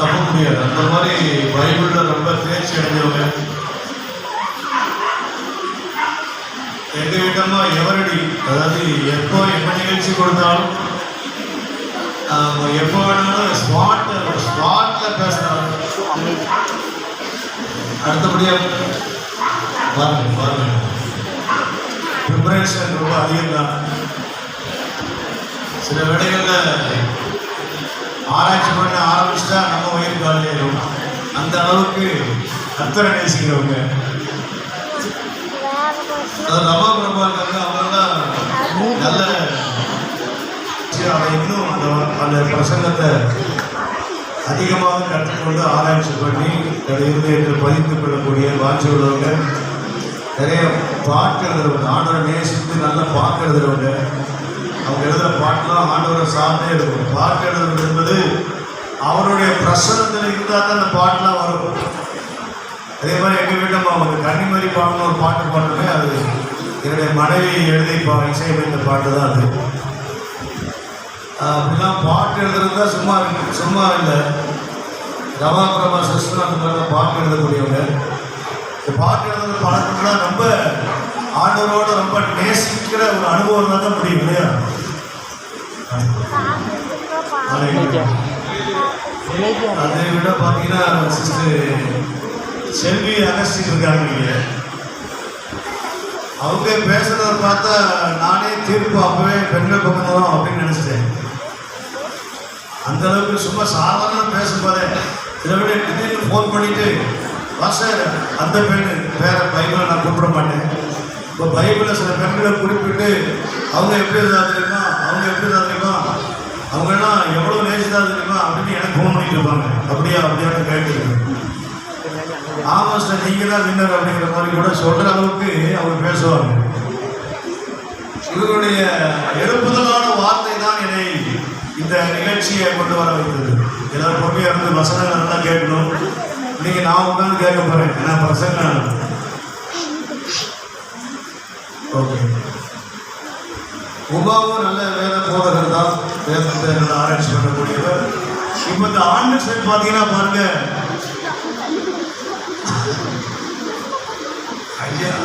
தப்ப முடியாது. அந்த மாதிரி பைபிளில் ரொம்ப தேர்ச்சி அடைஞ்சவங்க. எங்கள் வீட்டம்மா எவரடி, அதாவது எப்போ என்ன நிகழ்ச்சி கொடுத்தாலும் எப்போ வேணாலும் ஸ்பாட்டில் பேசுகிறாங்க. அடுத்தபடியாக பாருங்க ப்ரிப்பரேஷன் ரொம்ப அதிகம் தான். சில வேளைகளில் ஆராய்ச்சி பண்ண ஆரம்பிச்சுட்டா நம்ம வயிறு காலையிலும் அந்த அளவுக்கு கர்த்தரை நேசிக்கிறவங்க. அது ரமா பிரபா இருக்காங்க, அவங்கெல்லாம் நல்ல இன்னும் அந்த பிரசங்கத்தை அதிகமாக கற்றுக்கொண்டு ஆராய்ச்சி பண்ணி இருதயத்தில் பதிந்து கொள்ளக்கூடிய வாட்சி உள்ளவங்க. நிறைய பாட்டு எழுதுறவங்க, ஆண்டவரை நேசித்து நல்ல பாட்டு எழுதுறவங்க. அவங்க எழுதுகிற பாட்டெலாம் ஆண்டவரை சார்ந்தே இருக்கும். பாட்டு எழுதுறது என்பது அவருடைய பிரசனத்தில் இருந்தால் தான் அந்த பாட்டெலாம் வரும். அதே மாதிரி எங்கள் வீட்டம்மா அவங்க கன்னிமரி பாடணும் ஒரு பாட்டு பாடுறமே, அது என்னுடைய மனைவி எழுதி இசையமைத்த பாட்டு தான் அது. அப்படிலாம் பாட்டு எழுதுறது தான் சும்மா இல்லை. ரமா பிரபா சிஸ்டர் அந்த மாதிரி தான் பாட்டு எழுதக்கூடியவங்க. இந்த பாட்டு எழுதுற பழக்கம்லாம் ரொம்ப ஆண்டவரோட ரொம்ப நேசிக்கிற ஒரு அனுபவம் தான் முடியும் இல்லையா? அதை விட பார்த்தீங்கன்னா சிஸ்டர் செல்வி அகஸ்டின் இருக்காங்க. நீங்கள் அவங்க பேசுறத பார்த்தா நானே தீர்ப்பு அப்பவே பெண்கள் பக்கம் தான் அப்படின்னு நினைச்சிட்டேன். அந்த அளவுக்கு சும்மா சாதாரண பேசும்போதே சில விட திடீர்னு ஃபோன் பண்ணிட்டு வாசர் அந்த பெண் வேற பைபிளை நான் கூப்பிட மாட்டேன். இப்போ பைபிளில் சில பெண்களை குறிப்பிட்டு அவங்க எப்படி இருந்தா தெரியுமா, அவங்கெல்லாம் எவ்வளோ நேசிதா தெரியுமா அப்படின்னு எனக்கு ஃபோன் பண்ணிட்டு இருப்பாங்க. அப்படியான்னு கேட்டுருக்கேன். ஆமாம் சார் நீங்கள் தான் வின்னர் அப்படிங்கிற மாதிரி கூட சொல்கிற அளவுக்கு அவங்க பேசுவாங்க. இவருடைய எழுப்புதலான வார்த்தை தான் என்னை இந்த நிகழ்ச்சியை கொண்டு வர வைத்தது. எல்லாரும் பொறுமையாக இருந்து வசனங்கள் நல்லா கேட்கணும். இன்னைக்கு நான் உட்காந்து கேட்க போகிறேன். ஏன்னா பசங்க ஓகே உபாவும் நல்ல வேத போதகர் தான், வேதத்தை நல்லா ஆராய்ச்சி பண்ணக்கூடியவர். இப்போ இந்த ஆண்டு சைட் பார்த்தீங்கன்னா பாருங்க,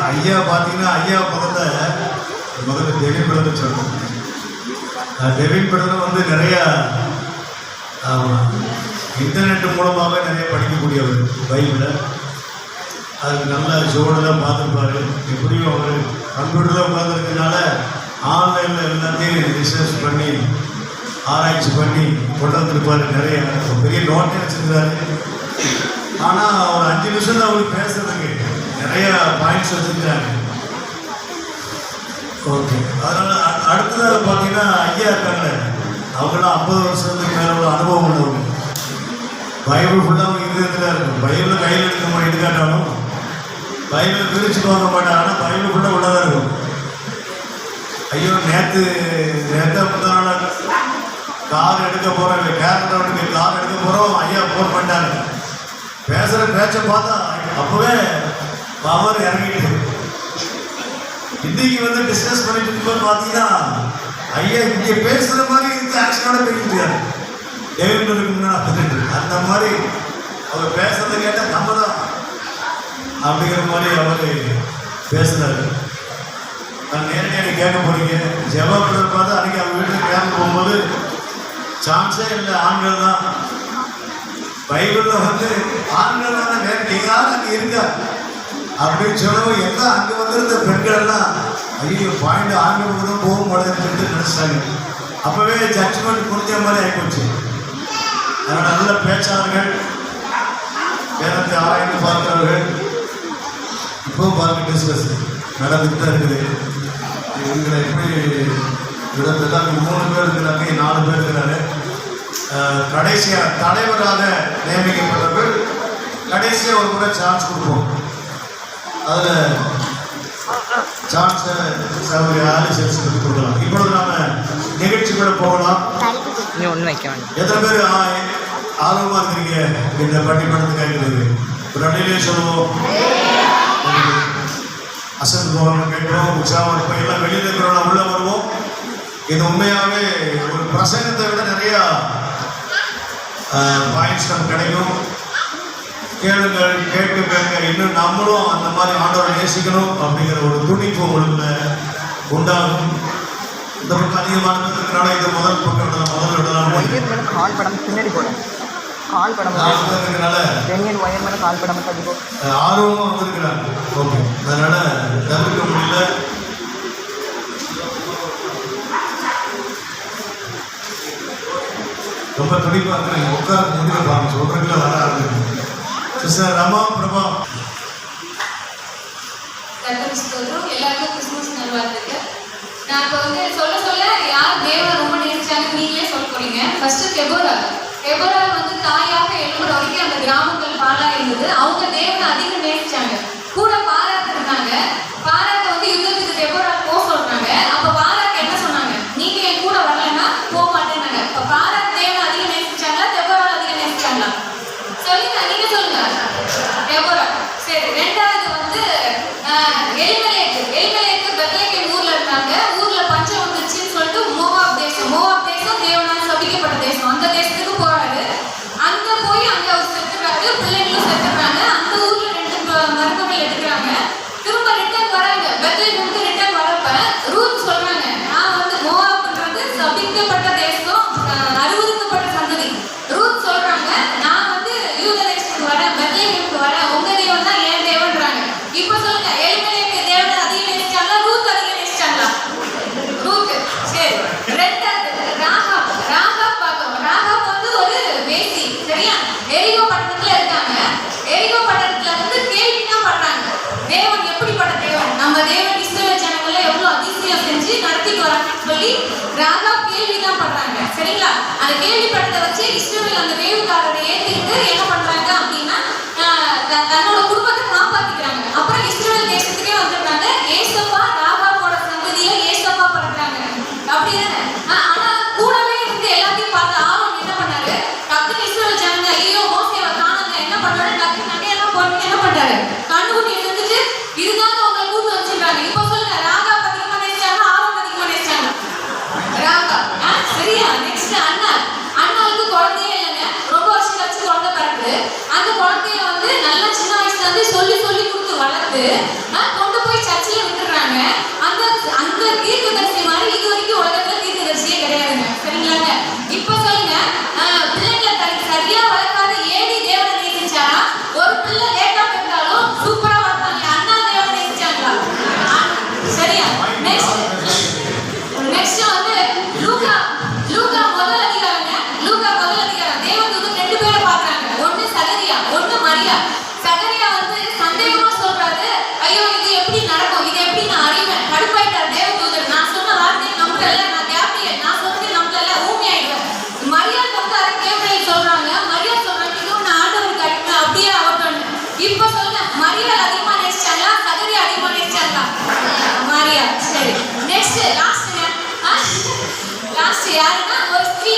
ஐயா பார்த்தீங்கன்னா ஐயா முதல்ல டெவின் படத்தை சொல்லணும். டெவின் படத்தில் வந்து நிறைய இன்டர்நெட் மூலமாக நிறைய படிக்கக்கூடியவர் பைபிளை. அதுக்கு நல்ல ஜோடெல்லாம் பார்த்துருப்பாரு. எப்படியும் அவர் கம்ப்யூட்டரில் உட்காந்துருக்கனால ஆன்லைனில் எல்லாத்தையும் ரிசர்ச் பண்ணி ஆராய்ச்சி பண்ணி கொண்டு வந்துருப்பார். நிறைய பெரிய நோட்டை வச்சுருக்காரு. ஆனால் ஒரு 5 நிமிஷம் தான் அவருக்கு பேசுறதுக்கு நிறைய பாயிண்ட்ஸ் வச்சுருக்காங்க. ஓகே, அதனால் அடுத்ததாக பார்த்தீங்கன்னா ஐயா இருக்காங்க. அவங்களாம் 50 வருஷத்துக்கு மேலே உள்ள அனுபவம் உள்ளவங்க. பைபிள் ஃபுல்லாக அவங்க இருதயத்தில் இருக்கும். பைபிளை கையில் எடுக்க மாதிரி எடுக்காட்டாலும் பைபிளை பிரித்து பார்க்க மாட்டாங்க. ஆனால் பைபிள் ஃபுல்லாக உள்ளதாக இருக்கும். ஐயோ நேற்று முந்தான கார் எடுக்க போகிறோம், கேரட் ரவுண்டுக்கு கார் எடுக்க போகிறோம். ஐயா ஃபோன் பண்ணிட்டாங்க. பேசுகிற பேச்சை பார்த்தா அப்போவே பவர் இறங்கிட்டு இன்னைக்கு வந்து டிஸ்கஸ் பண்ணிட்டு இருக்கும்போது பார்த்தீங்கன்னா ஐயா இங்கே பேசுகிற மாதிரி இருக்கு, ஆக்ஷனோட பேசிட்டு டேவிட்க்கு முன்னாடி அந்த மாதிரி அவர் பேசுறதை கேட்டால் நம்ம தான் அப்படிங்கிற மாதிரி அவர் பேசுகிறாரு. நான் நேரடியாக கேட்க போறீங்க ஜெபத்தில் பார்த்தா அன்றைக்கி அவங்க வீட்டுக்கு கேட்க போகும்போது சான்ஸே இல்லை, ஆண்கள் தான். பைபிளில் வந்து ஆண்கள் தானே, வேற யாரும் அங்கே இருக்கா அப்படின்னு சொல்லவும் எல்லாம் அங்கே வந்திருந்த பெண்கள் எல்லாம் ஐயோ பாயிண்ட் ஆண்களுக்கு தான் போகும் போலன்னு சொல்லிட்டு நினச்சிட்டாங்க. அப்போவே ஜட்ஜ்மெண்ட் முடிஞ்ச மாதிரி ஆகிப்போச்சு. அதனால் நல்ல பேச்சாளர்கள், வேதத்தை ஆராய்ந்து பார்க்கிறவர்கள் இப்போவும் பார்க்க டிஸ்கஸ் நடந்துட்டு தான் இருக்குது. இவங்களை எப்படி விடத்தெல்லாம் 3 பேர் இருக்கிறாங்க, 4 பேர் இருக்கிறாரு. கடைசியாக தலைவராக நியமிக்கப்பட்டவர்கள் கடைசியாக ஒரு முறை சான்ஸ் கொடுப்போம். அதில் சான்ஸை ஆலிசன்ஸ் கொடுக்கலாம். இப்பொழுது நாம் நிகழ்ச்சிக்குள்ள போகலாம். எத்தனை பேர் ஆர்வமாக இருக்கிறீங்க இந்த பட்டிமன்றத்தை கேட்குறது? ஒரு ரெண்டிலே சொல்லுவோம். அசந்து போகணும் கேட்குறோம், உற்சாகம் இருப்போம். எல்லாம் வெளியில் இருக்கிறவங்க உள்ளே வருவோம். இது உண்மையாகவே ஒரு பிரசங்கத்தை விட நிறையா பாயிண்ட்ஸ் நமக்கு கிடைக்கும். கேளுங்கள், கேட்க கேட்க இன்னும் நம்மளும் அந்த மாதிரி ஆண்டவரை நேசிக்கணும் அப்படிங்கிற ஒரு துணிப்பு உங்களுக்கு உண்டாகும். இந்த பக்கம் அதிகமான பேர் இருக்கிறனால இது முதல் பக்கம் முதல் விடலாம். கால் படம் பின்னாடி போடும். கால் படம் இருக்கிறனால கால் படம் கண்டிப்போம் ஆர்வமாக வந்திருக்கிறாங்க. ஓகே, அதனால தவிர்க்க முடியல. ரொம்ப துடிப்பாக இருக்கிறாங்க. உட்கார முடியல பாருங்க, சொல்றதுல வர ஆரம்பிக்கும். சிஸ்டர் ரமா பிரபா. எல்லாருக்கும் கிறிஸ்துமஸ் நல்வாழ்த்துக்கள். நான் இப்போ வந்து சொல்ல யார் தேவனை ரொம்ப நேசிச்சாங்க நீங்களே சொல்ல போறீங்க. ஃபர்ஸ்ட் கெபோரா வந்து தாயாக எழுபது வரைக்கும் அந்த கிராமங்கள் பாலா இருந்தது. அவங்க தேவனை அதிகம் நேசிச்சாங்க. கூட பாராக்கு இருந்தாங்க. பாராக்க வந்து யுத்தத்துக்கு கெபோரா போக சொல்றாங்க. அப்ப பாராக்கு என்ன சொன்னாங்க? நீங்க என் கூட வரலன்னா போக மாட்டேன்னாங்க. இப்ப பாராக்கு தேவனை அதிகம் நேசிச்சாங்களா கெபோரா அதிகம் நேசிச்சாங்களா? சொல்லுங்க, நீங்க சொல்லுங்க. கெபோரா. சரி, ரெண்டாவது வந்து எலிமெலேக்கு பெத்லகேம் ஊர்ல இருந்தாங்க. ஊர்ல பஞ்சம் வந்துச்சுன்னு சொல்லிட்டு மோவாப் தேசம் தேவனால் சபிக்கப்பட்ட தேசம். அந்த தேசத்துக்கு போறாரு. அங்க போய் அங்க அவர் செத்துறாரு. பிள்ளைங்களும் செத்துறாங்க. அந்த ஊர்ல 2 மருத்துவர்கள் எடுக்கிறாங்க. திரும்ப ரிட்டர்ன் வராங்க. பெத்லகேமுக்கு ரிட்டர்ன் வரப்ப ரூத் சொல்றாங்க, நான் வந்து மோவாப்ன்றது சபிக்கப்பட்ட தேசம், அருவருக்கப்பட்ட சந்ததி. ரூத் சொல்றாங்க, நான் வந்து யூத தேசத்துக்கு வரேன், பெத்லகேமுக்கு வரேன், உங்க தேவன் தான் என் தேவன்றாங்க. இப்ப சொல்லுங்க, எலிமெலேக்கு தேவனை அதிகம் நேசிச்சாங்களா ரூத் அதிகம் நேசிச்சாங்களா? ரூத். சரி, ரெண்டாவது ராகாப் பார்க்கணும். ராகாப் வந்து ஒரு வேசி, சரியா? எரிகோ பட்டணத்துல இருக்காங்க. எரிகோ பட்டணத்துல இருந்து கேள்விதான் பண்றாங்க, தேவன் எப்படிப்பட்ட தேவன், நம்ம தேவன் இஸ்ரவேல் ஜனங்களை எவ்வளவு அதிசயம் செஞ்சு நடத்திட்டு வராங்கன்னு சொல்லி ராகாப் கேள்விதான் பண்றாங்க, சரிங்களா? அந்த கேள்விப்பட்டதை வச்சு இஸ்ரவேல் அந்த வேவுக்காரரை ஏற்றிட்டு என்ன பண்றாங்க அப்படின்னா தன்னோட குடும்பத்தை காப்பாத்திக்கிறாங்க. அப்புறம் இஸ்ரவேல் தேசத்துக்கே வந்துடுறாங்க. ஏசப்பா ராகாபோட சந்ததியில ஏசப்பா பிறக்கிறாங்க. அப்படிதானே? ஆனா கூடவே இருந்து எல்லாத்தையும் பார்த்து ஆரோன் என்ன பண்ணாரு? டக்குன்னு இஸ்ரவேல் ஜனங்க ஐயோ மோசேவை காணுங்க என்ன பண்றாரு? டக்குன்னு நகையெல்லாம் போட்டு என்ன பண்றாரு? கண்ணுக்குட்டி இருந்துச்சு, இதுதாங்க உங்களை கூட்டு வச்சுருக்காங்க. இப்ப சொல்லுங்க, ராகாப் அதிகமா நேசிச்சாங்க ஆரோன் அதிகமா நேசிச்சாங்க? ராகாப். சரியா? நெக்ஸ்ட் அண்ணாளுக்கு குழந்தையே இல்லைங்க. ரொம்ப வருஷம் கழிச்சு குழந்தை பிறகு அந்த குழந்தைய வந்து நல்லா சின்ன வயசுல இருந்து சொல்லி கொடுத்து வளர்த்து கொண்டு போய் சர்ச்சில் விட்டுறாங்க. அந்த தீர்க்கதரிசி மாதிரி இது வரைக்கும் உலகத்துல தீர்க்கதரிசியே கிடையாதுங்க, சரிங்களாங்க? இப்ப சொல்லுங்க, பிள்ளைங்களை சரியா வளர்க்காத ஏடி தேவனை நேசிச்சாரா? ஒரு பிள்ளை லேட்டா பிறந்தாலும் சூப்பரா வளர்த்தாங்க. அண்ணா தேவனை நேசிச்சாங்களா? சரியா? நெக்ஸ்ட் வந்து லூக்கா முதல் அதிகாரங்க. லூக்கா முதல் அதிகாரம் தேவதூதன் 2 பேரை பாக்குறாங்க. ஒண்ணு சகரியா, ஒண்ணு மரியா. சகரியா வந்து சந்தேகமா சொல்றாரு, ஐயோ இது எப்படி நடக்கும், இது எப்படி நான் அறிவேன்? கடுப்பாயிட்டார் தேவதூதன். நான் சொன்ன வார்த்தையை நம்பல, நான் கேப்ரியன், நான் சொன்னதை நம்பல, ஊமி ஆயிடுவேன். மரியா வந்து அதை கேப்ரியன் சொல்றாங்க. மரியா சொல்றாங்க, இது நான் ஆண்டவருக்கு அடிப்பேன், அப்படியே ஆகட்டும். இப்ப சொல்லுங்க, மரியா அதிகமா நேசிச்சாங்களா சகரியா அதிகமா நேசிச்சாங்களா? மரியா. சரி, நெக்ஸ்ட் லாஸ்ட் யாருன்னா ஒரு ஸ்திரீ,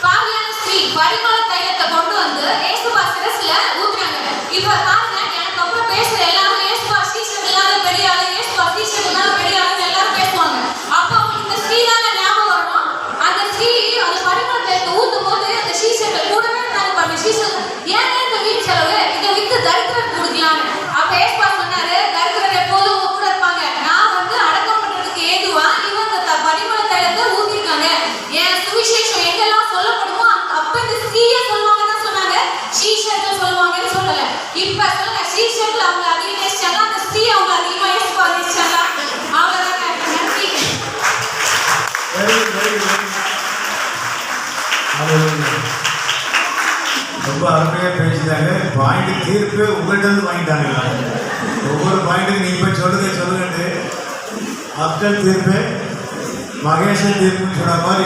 பாவியான ஸ்திரீ பரிமள தைலத்தை கொண்டு வந்து ஏசுபா சிரசுல ஊத்துறாங்க. இப்ப பாருங்க, எனக்கு அப்புறம் பேசுற எல்லாரும் ஏசுபா சீசன் எல்லாரும் பெரிய ஆளு, ஏசுபா சீசன் எல்லாரும் பெரிய ஆளு எல்லாரும் பேசுவாங்க. அப்ப அவங்களுக்கு இந்த ஸ்திரீ தானே ஞாபகம் வரணும். அந்த ஸ்திரீ அந்த பரிமள தைலத்தை ஊத்தும் போது அந்த சீசர்கள் கூடவே இருந்தாங்க பாருங்க. சீசன் ஏன் இந்த வீண் செலவு, இதை வித்து தரித்திரம் கொடுக்கலான்னு. அப்ப ஏசுபா சொன்னாரு, தரித்திரம் எப்போதும் உங்க கூட இருப்பாங்க, நான் வந்து அடக்கம் பண்றதுக்கு ஏதுவா இவங்க பரிமள தைலத்தை ஊத்திருக்காங்க. என் சுவிசேஷம் எங்கெல்லாம் சொல்லப்படுமோ அப்ப இந்த ஸ்திரீய சொல்லுவாங்கன்னு சொன்னாங்க, சீஷர்கள் சொல்லுவாங்கன்னு சொல்லல. இப்ப சொல்லுங்க, சீஷர்கள் அவங்க அதிகம் நேசிச்சாங்க, அந்த ஸ்திரீ அவங்க அதிகமா நேசிச்சாங்க. அவ்வளவுதாங்க. நன்றி. ரொம்ப அருமையா பேசிட்டாங்க. பாயிண்ட் தீர்ப்பு உங்கள்கிட்ட இருந்து வாங்கிட்டாங்க. ஒவ்வொரு பாயிண்ட்டுக்கு நீங்க போய் சொல்லுங்க. மக்கள் தீர்ப்பு மகேஷன் தீர்ப்புன்னு சொன்ன மாதிரி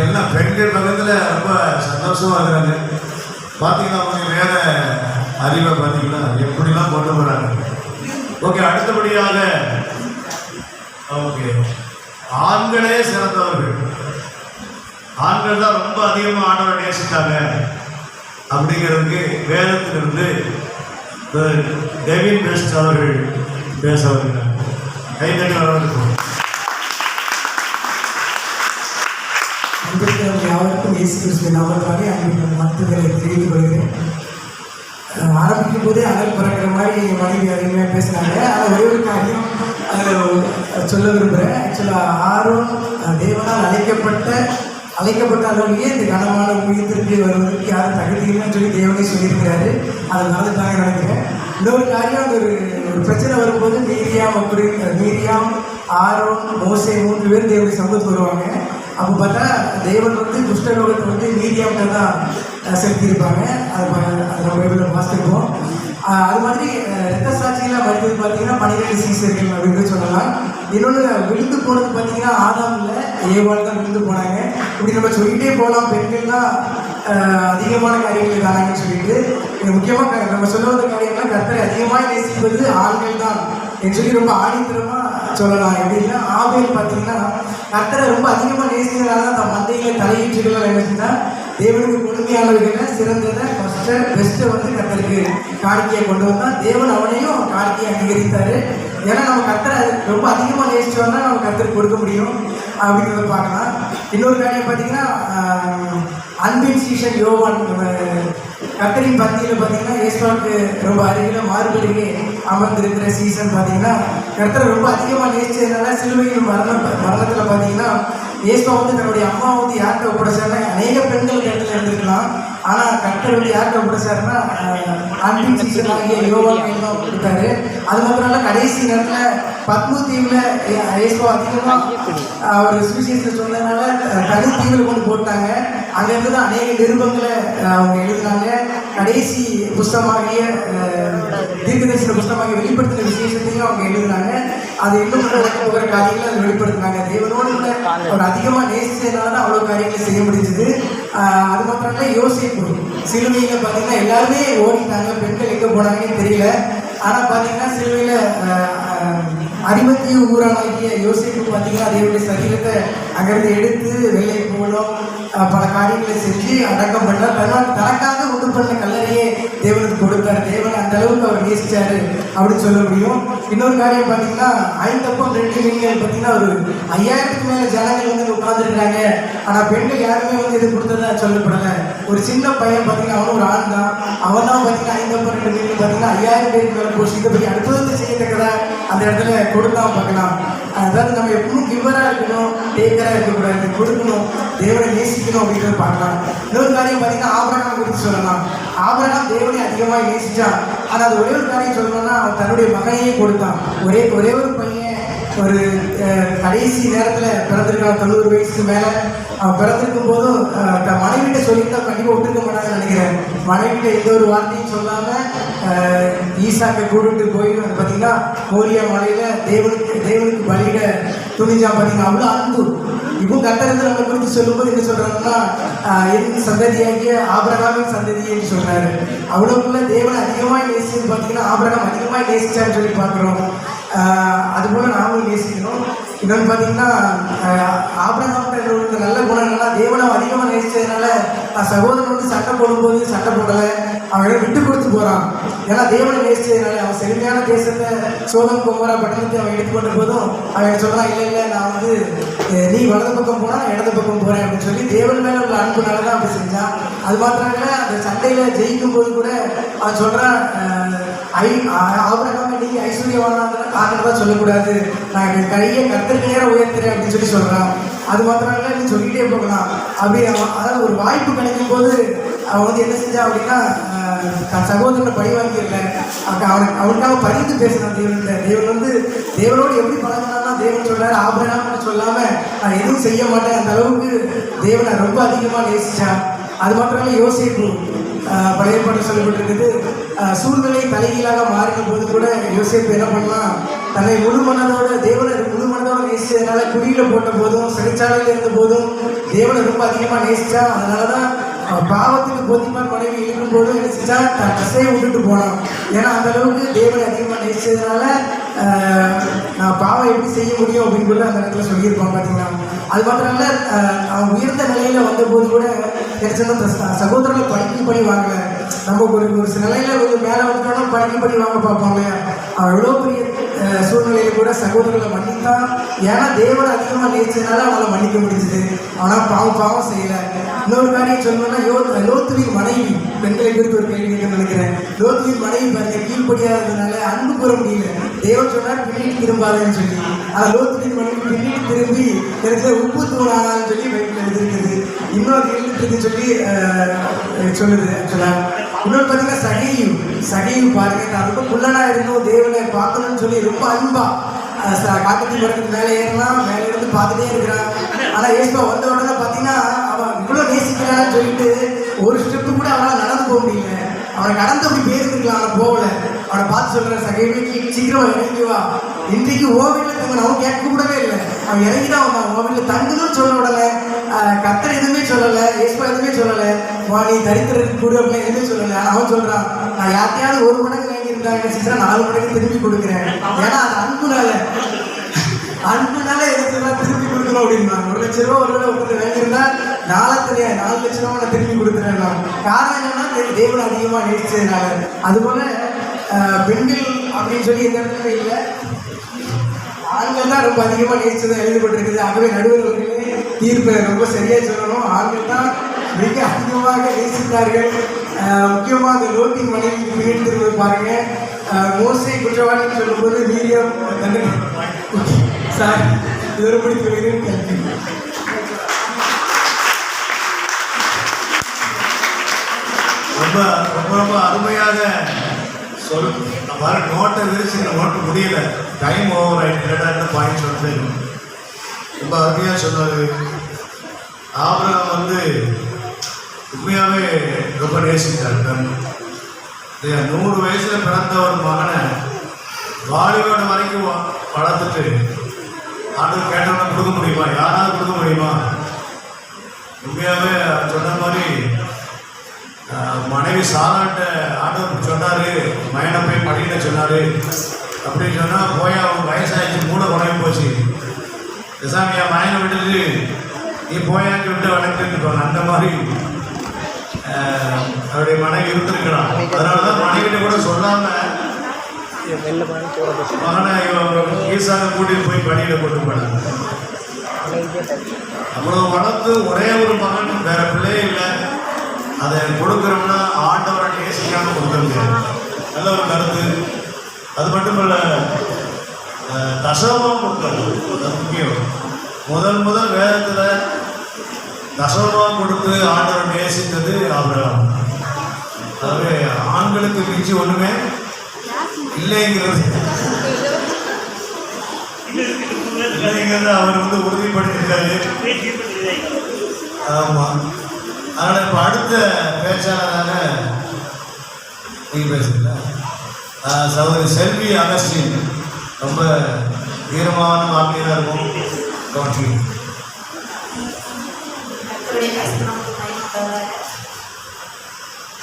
எல்லாம் பெண்கள் பக்கத்தில் ரொம்ப சந்தோஷமாக இருக்கிறாங்க. பார்த்தீங்கன்னா அவங்க வேற அறிவை பார்த்தீங்கன்னா எப்படிலாம் கொண்டு போகிறாங்க. ஓகே, அடுத்தபடியாக ஓகே, ஆண்களே சிறந்தவர்கள். ஆண்கள் தான் ரொம்ப அதிகமாக ஆண்டவரை நேசித்தாங்க அப்படிங்கிறதுக்கு வேதத்திலிருந்து டெவின் பெஸ்ட் அவர்கள் பேச வருகிறார். கைதட்டி வரவேற்கிறோம். யாருக்கும் இயேசு கிறிஸ்துவின் நாமத்தினாலே அன்பின் வாழ்த்துக்களை தெரிவித்துக் கொள்கிறேன். ஆரம்பிக்கும் போதே அனல் பறக்கிற மாதிரி என் மனைவி அதிகமாக பேசுனாங்க. ஆனால் ஒரே ஒரு காரியம் அதில் சொல்ல விரும்புகிறேன். ஆக்சுவலாக ஆரோன் தேவனால் அழைக்கப்பட்டாலே இந்த கனமான ஊழியத்திற்கு வருவதற்கு யாரும் தகுதி இல்லைன்னு சொல்லி தேவனே சொல்லியிருக்கிறாரு. அதை மறந்துட்டாங்க நினைக்கிறேன். இன்னொரு காரியம், ஒரு பிரச்சனை வரும்போது மீரியாம், ஆரோன், மோசே 3 பேர் தேவனுடைய சமூகத்துக்கு வருவாங்க. அப்போ பார்த்தா தேவன் குஷ்டரோகத்தை மீரியாம்கிட்ட தான் செலுத்தியிருப்பாங்க. அது நம்ம பைபிளில் வாசிச்சிருக்கோம். அது மாதிரி ரத்த சாட்சியெல்லாம் மறுத்தது பார்த்தீங்கன்னா 12 சீசர்கள் அப்படின்னு சொல்லலாம். இன்னொன்று விழுந்து போனது பார்த்தீங்கன்னா ஆதாமில் ஏவாள் தான் விழுந்து போனாங்க. இப்படி நம்ம சொல்லிகிட்டே போகலாம். பெண்கள்லாம் அதிகமான காரியங்கள் தானாங்கன்னு சொல்லிட்டு முக்கியமாக நம்ம சொல்ல வந்த காரியங்கள்லாம் கர்த்தரை அதிகமாக நேசிப்பது ஆண்கள் தான் என்று சொல்லி ரொம்ப ஆணித்தரமாக சொல்லலாம். எப்படின்னா ஆபேல் பார்த்தீங்கன்னா கர்த்தரை ரொம்ப அதிகமாக நேசிக்கிறதுனால தான் தன் மந்தையில் தலையீற்றுகள் என்ன செஞ்சால் தேவனுக்கு கொடுமையானவர்களை சிறந்ததை பெஸ்ட்டை கர்த்தருக்கு காணிக்கையை கொண்டு வந்தால் தேவன் அவனையும் காணிக்கையை அங்கீகரித்தார். ஏன்னா நம்ம கர்த்தரை ரொம்ப அதிகமாக நேசிச்சோம்னா நம்ம கர்த்தருக்கு கொடுக்க முடியும் அப்படிங்கிறத பார்க்கலாம். இன்னொரு காரியம் பார்த்தீங்கன்னா அன்பின் சீசன் யோவான் கர்த்தரின் பந்தியில் பார்த்தீங்கன்னா இயேசுவுக்கு ரொம்ப அருகில் மாறுபடியே அமர்ந்திருக்கிற சீசன் பார்த்தீங்கன்னா கர்த்தரை ரொம்ப அதிகமாக நேசிச்சதுனால சிலுவையில் மரணத்தில் பார்த்தீங்கன்னா இயேசுவா தன்னுடைய அம்மா யார்கிட்ட ஒப்படைச்சாருன்னா அநேக பெண்கள் இடத்துல இருந்திருக்கலாம். ஆனால் கர்த்தர் யார்கிட்ட ஒப்படைச்சாருன்னா அன்பின் சீசன் ஆகிய யோவான் தான் கொடுத்தாரு. அது மாத்திரம் இல்லை, கடைசி நேரத்தில் பத்மு தீவில் இயேசுவா அதிகமாக அவர் சுவிசேஷத்தில் சொன்னதுனால தனி தீவில் கொண்டு போட்டாங்க. அங்கேருந்து தான் அநேக நிருபங்களை அவங்க எழுதினாங்க. கடைசி புஸ்தகமாகிய தீர்க்கதரிசன புஸ்தகமாகிய வெளிப்படுத்தின விசேஷத்தையும் அவங்க எழுதினாங்க. அது இன்னும் போகிற காரியங்களை அதை வெளிப்படுத்தினாங்க. தேவனோடு கூட அவர் அதிகமாக நேசிச்சதுனால தான் அவ்வளோ காரியங்களை செய்ய முடிஞ்சது. அது மாத்திரம் இல்லை, யோசிப்பு சிலுவையில் பார்த்தீங்கன்னா எல்லாருமே ஓடிட்டாங்க. பெண்கள் எங்கே போனாங்கன்னு தெரியல. ஆனால் பார்த்தீங்கன்னா சிலுவையில் அரிமத்திய ஊரானாகிய யோசிப்பு பார்த்தீங்கன்னா தேவனுடைய சரீரத்தை அங்கிருந்து எடுத்து வெள்ளை போலும் பல காரியங்களை செஞ்சு அடக்கம் பண்ணார். தனக்காக உண்டு பண்ண கல்லறையே தேவனுக்கு கொடுத்தார். தேவன் அந்த அளவுக்கு அவர் நேசிச்சாரு அப்படின்னு சொல்ல முடியும். இன்னொரு காரியம் பார்த்தீங்கன்னா 5 அப்பம் 2 மீன்கள் பார்த்தீங்கன்னா ஒரு 5000க்கு மேலே ஜனங்கள் உட்கார்ந்துருக்காங்க. ஆனால் பெண்கள் யாருமே இது கொடுத்ததா சொல்லப்படலை. ஒரு சின்ன பையன் பார்த்தீங்கன்னா அவனும் ஒரு ஆண் தான். அவன் தான் பார்த்தீங்கன்னா 5 அப்பம் 2 மீன்கள் பார்த்தீங்கன்னா 5000 பேருக்கு மேலே போச்சு. இதை பற்றி அற்புதத்தை செய்யத்தக்கதா அந்த இடத்துல கொடுத்தான் பார்க்கலாம். அதாவது நம்ம எப்பவும் கிவராக இருக்கணும், டேக்கராக இருக்கக்கூடாது, கொடுக்கணும், தேவனை நேசிக்கணும் அப்படின்றத பார்க்கலாம். இன்னொரு காரியம் பார்த்தீங்கன்னா ஆபிரகாம் குறித்து சொல்லலாம். ஆபிரகாம் தேவனை அதிகமாக நேசிச்சான். ஆனால் அது ஒரே ஒரு காரியம் சொல்லணும்னா அவன் தன்னுடைய மகனையே கொடுத்தான். ஒரே ஒரு பையன் ஒரு கடைசி நேரத்தில் பிறந்திருக்கான். 90 வயசுக்கு மேலே அவன் பிறந்திருக்கும் போதும் தன் மனைவிட்ட சொல்லிட்டு கண்டிப்பாக விட்டுருக்க மாட்டாங்கன்னு நினைக்கிறேன். மனைவிட்ட எந்த ஒரு வார்த்தையும் சொல்லாமல் ஈசாக்கை கூப்பிட்டு போய் பார்த்தீங்கன்னா மோரியா மலையில் தேவனுக்கு பலியிட துணிஞ்சான். பார்த்தீங்கன்னா அவ்வளோ அன்பு. இப்போ கர்த்தர் நம்மளை குறித்து சொல்லும்போது என்ன சொல்கிறாங்கன்னா என் சந்ததியாகிய ஆபிரகாமின் சந்ததி என்று சொல்கிறாரு. அவ்வளோக்குள்ள தேவனை அதிகமாக நேசிச்சு பார்த்தீங்கன்னா ஆபிரகாம் அதிகமாக நேசிச்சான்னு சொல்லி பார்க்குறோம். அதுபோல் நாமளும் நேசிக்கணும். இன்னொன்று பார்த்தீங்கன்னா ஆபிரகாம்கிட்ட ஒரு நல்ல குணம் என்னன்னா தேவனை அதிகமாக நேசிச்சதுனால சகோதரன் சண்டை போடும்போது சண்டை போடலை, அவனை விட்டு கொடுத்து போகிறான். ஏன்னா தேவனை நேசிச்சதுனால அவன் செழுமையான தேசத்தை சோதம் கொம்பரா பட்டணத்தை அவன் எடுத்துக்கொண்ட போதும் அவன் சொல்கிறான், இல்லை நான் நீ வலது பக்கம் போனால் நான் இடது பக்கம் போகிறேன் அப்படின்னு சொல்லி தேவன் மேலே உள்ள அன்புனால தான் அப்படி செஞ்சான். அது மாத்திரம் இல்லை, அந்த சண்டையில் ஜெயிக்கும் போது கூட அவன் சொல்கிறான், ஆபிரகாமை நீ ஐஸ்வர்யவானாதான் சொல்லக்கூடாது, நான் என் கையை கர்த்தருக்கு நேரம் உயர்த்துறேன் அப்படின்னு சொல்லி சொல்கிறான். அது மாத்திரம் இல்லை, நீ சொல்லிகிட்டே போகலாம். அப்படி அதாவது ஒரு வாய்ப்பு கிடைக்கும் போது அவன் என்ன செஞ்சான் அப்படின்னா தன் சகோதரனை பழி வாங்கிடல, அவனுக்காக பரிந்து பேசினான் தேவன்கிட்ட. தேவனோடு எப்படி பழகினான்னா தேவன் சொல்கிறார் ஆபிரகாம்னு சொல்லாமல் நான் எதுவும் செய்ய மாட்டேன். அந்த அளவுக்கு தேவனை ரொம்ப அதிகமாக நேசித்தான். அது மாத்திரம் இல்லை, யோசேப்பு பழைய பாட்டு சொல்லப்பட்டிருக்குது. சூழ்நிலை தலைகீழாக மாறின போது கூட யோசேப்பு என்ன பண்ணலாம், தன்னை தேவனை முழு மனதோடு நேசிச்சதுனால குடியில் போட்ட போதும் சிறைச்சாலையில் இருந்த போதும் தேவனை ரொம்ப அதிகமாக நேசிச்சா. அதனால தான் பாவத்துக்கு போத்திமார் மனைவி இருக்கும் போதும் என்ன செஞ்சா தன் கசையை விட்டுட்டு போனான். ஏன்னா அந்த அளவுக்கு தேவனை அதிகமாக நேசிச்சதுனால நான் பாவம் எப்படி செய்ய முடியும் அப்படின்னு கூட அந்த இடத்துல சொல்லியிருப்பான். பார்த்தீங்கன்னா அது மாத்திரம் இல்லை, அவன் உயர்ந்த நிலையில் வந்தபோது கூட கிடைச்சா சகோதரர்கள் படிக்கப்படி வாங்கலை. நம்ம ஒரு சில நிலையில் கொஞ்சம் மேலே வந்துட்டோம்னா படிக்கப்படி வாங்க பார்ப்பாங்க. அவன் எவ்வளோ பெரிய சூழ்நிலையில கூட சகோதரர்களை மன்னித்தான். ஏன்னா தேவனை அதிகமாக நேசிச்சதுனால அவனை மன்னிக்க முடிஞ்சது. ஆனால் பாவம் செய்யல. இன்னொரு காரியம் சொல்லணும்னா லோத்துவின் மனைவி, பெண்களை குறித்து ஒரு கேள்வி கேட்க நினைக்கிறேன். லோத்துவின் மனைவி பாருங்க, கீழ்படியாததுனால அன்பு கூற முடியல. தேவன் சொன்னார் பின்னிட்டு திரும்பாதுன்னு சொல்லி. ஆனால் லோத்துவின் மனைவி பின்னிட்டு திரும்பி எனக்கு உப்பு தூணானான்னு சொல்லி பைபிள் எழுதிருக்குது. இன்னொரு எழுதிட்டு சொல்லி சொல்லுது. ஆக்சுவலா இன்னொரு பார்த்தீங்கன்னா சகையு பாருங்க, நான் ரொம்ப குள்ளனா இருந்தோம், தேவனை பார்க்கணும்னு சொல்லி ரொம்ப அன்பா காக்கத்தி மரத்துக்கு மேலே ஏறலாம், மேலே இருந்து பார்த்துட்டே இருக்கிறான். ஆனால் ஏசுவா வந்த உடனே பார்த்தீங்கன்னா அவன் இவ்வளோ நேசிக்கிறான்னு சொல்லிட்டு ஒரு ஸ்டெப்பு கூட அவனால் நடந்து போக முடியல. அவனை கடந்து அப்படி பேருந்துருக்கலாம், அவனை போகல. அவனை பார்த்து சொல்கிற சகைக்கு சீக்கிரம் இறங்கி வா, இன்றைக்கு ஓவியில் தங்கணும். அவன் கேட்க கூடவே இல்லை, அவன் இறங்கி தான் வந்தான். ஓவியில் தங்கணும்னு சொல்ல உடனே கத்தர் எதுவுமே சொல்லலை, ஏசுவா எதுவுமே சொல்லலை, வா நீ தரித்திரத்துக்கு கூட அப்படின்னு எதுவுமே சொல்லலை. ஆனால் அவன் சொல்கிறான், நான் யார்த்தையாவது ஒரு மடங்கு வாங்கியிருந்தாங்க சிஸ்டர், 4 மடங்கு திருப்பி கொடுக்குறேன். ஏன்னா அது அன்புனால எதுக்குலாம் திருப்பி கொடுக்கணும் அப்படின்னா 1 லட்ச ரூபா ஒரு ஒருத்தர் வாங்கியிருந்தா 4 லட்ச ரூபா நான் திருப்பி கொடுக்குறேன். காரணம் என்னன்னா தேவனை அதிகமாக நேசிச்சதுனால. அதுபோல பெண்கள் அப்படின்னு சொல்லி எந்த இடத்துல இல்லை, ஆண்கள் தான் ரொம்ப அதிகமாக நேசிச்சதை எழுதப்பட்டிருக்குது. ஆகவே நடுவர்களே தீர்ப்பை ரொம்ப சரியாக சொல்லணும். ஆண்கள் தான் மிக அதிகமாக நேசித்தார்கள். முக்கியமாக அந்த லோத்தின் மனைவி பின்னிட்டு பாருங்க. மோசே குற்றவாளின்னு சொல்லும்போது மீரியம் தண்டனை சார் இதோட பிடிக்க கல்வி. ரொம்ப ரொம்ப ரொம்ப அருமையாக நோட்டை விரிச்சு நோட்டு முடியல, டைம் ஓவர் ஆகிட்டு பாயிண்ட் சொல்லிட்டு ரொம்ப அருமையாக சொன்னார். ஆபிரகாம் வந்து உண்மையாகவே ரொம்ப நேசித்தார். 100 வயசுல பிறந்த ஒரு மகனை வாலிபோட வரைக்கும் வளர்த்துட்டு ஆண்டவர் கேட்டவனை கொடுக்க முடியுமா? யாராவது கொடுக்க முடியுமா? உண்மையாகவே சொன்ன மாதிரி மனைவி சாராட்ட ஆண்டவர் சொன்னார், மயனை போய் படிக்கிட்ட சொன்னார் அப்படின்னு சொன்னால் போய் அவன் வயசாகிடுச்சு, மூளை குறைய போச்சு. சாமியா மயனை விட்டுட்டு நீ போயாக்கி விட்டு வளர்த்துட்டு அந்த மாதிரி அவருடைய மனைவி இருந்திருக்கிறான். அதனால தான் மனைவிட்ட கூட சொல்லாமல் மகனை ஈசாக கூட்டிட்டு போய் பணியில கொண்டு போனாங்க. அவ்வளோ வளர்த்து ஒரே ஒரு மகன், வேற பிள்ளையே இல்லை. அதை கொடுக்குறோம்னா ஆண்டவரை நேசிக்காம கொடுக்க முடியாது. நல்ல ஒரு கருத்து. அது மட்டும் இல்லை, தசமம் கொடுக்கணும், அது முக்கியம். முதல் வேதத்தில் தசமமாக கொடுத்து ஆண்டவரை நேசித்தது ஆபிரகாம். அதாவது ஆண்களுக்கு மிஞ்சி ஒன்றுமே இல்லைங்கிறது அவர் வந்து உறுதிப்படுத்தியிருக்காரு. ஆமாம். அதனால் இப்போ அடுத்த பேச்சாளராக நீங்கள் பேசுகிறீங்களா? சகோதரி செல்வி அகஸ்டின் ரொம்ப வீரமான வாக்கியராக இருக்கும். கவனிச்சு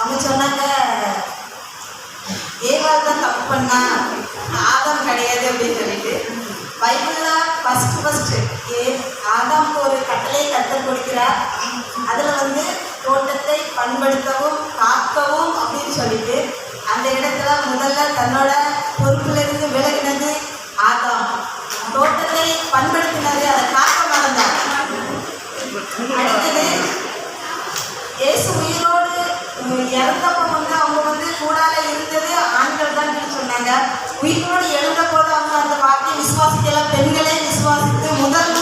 அவங்க சொன்னாங்க, ஏவாள் தான் தப்பு பண்ணா, ஆதாம் கிடையாது அப்படின்னு சொல்லிட்டு. பைபிளில் ஃபஸ்ட்டு ஆதாமுக்கு ஒரு கட்டளை கற்றுக் கொடுக்கிறார். அதில் வந்து தோட்டத்தை பண்படுத்தவும் காக்கவும் அப்படின்னு சொல்லிட்டு அந்த இடத்துல முதல்ல தன்னோட பொறுப்பிலிருந்து விலகினது ஆதாம். தோட்டத்தை பண்படுத்தினது, அதை காக்க மறந்தார். அடுத்தது இயேசு உயிரோடு இறந்தப்போ வந்து அவங்க வந்து கூடால இருந்தது ஆண்கள் தான் சொன்னாங்க. உயிரோடு எழுந்த போது அவங்க அந்த வார்த்தையை விசுவாசிக்கலாம். பெண்களே விசுவாசித்து முதலில்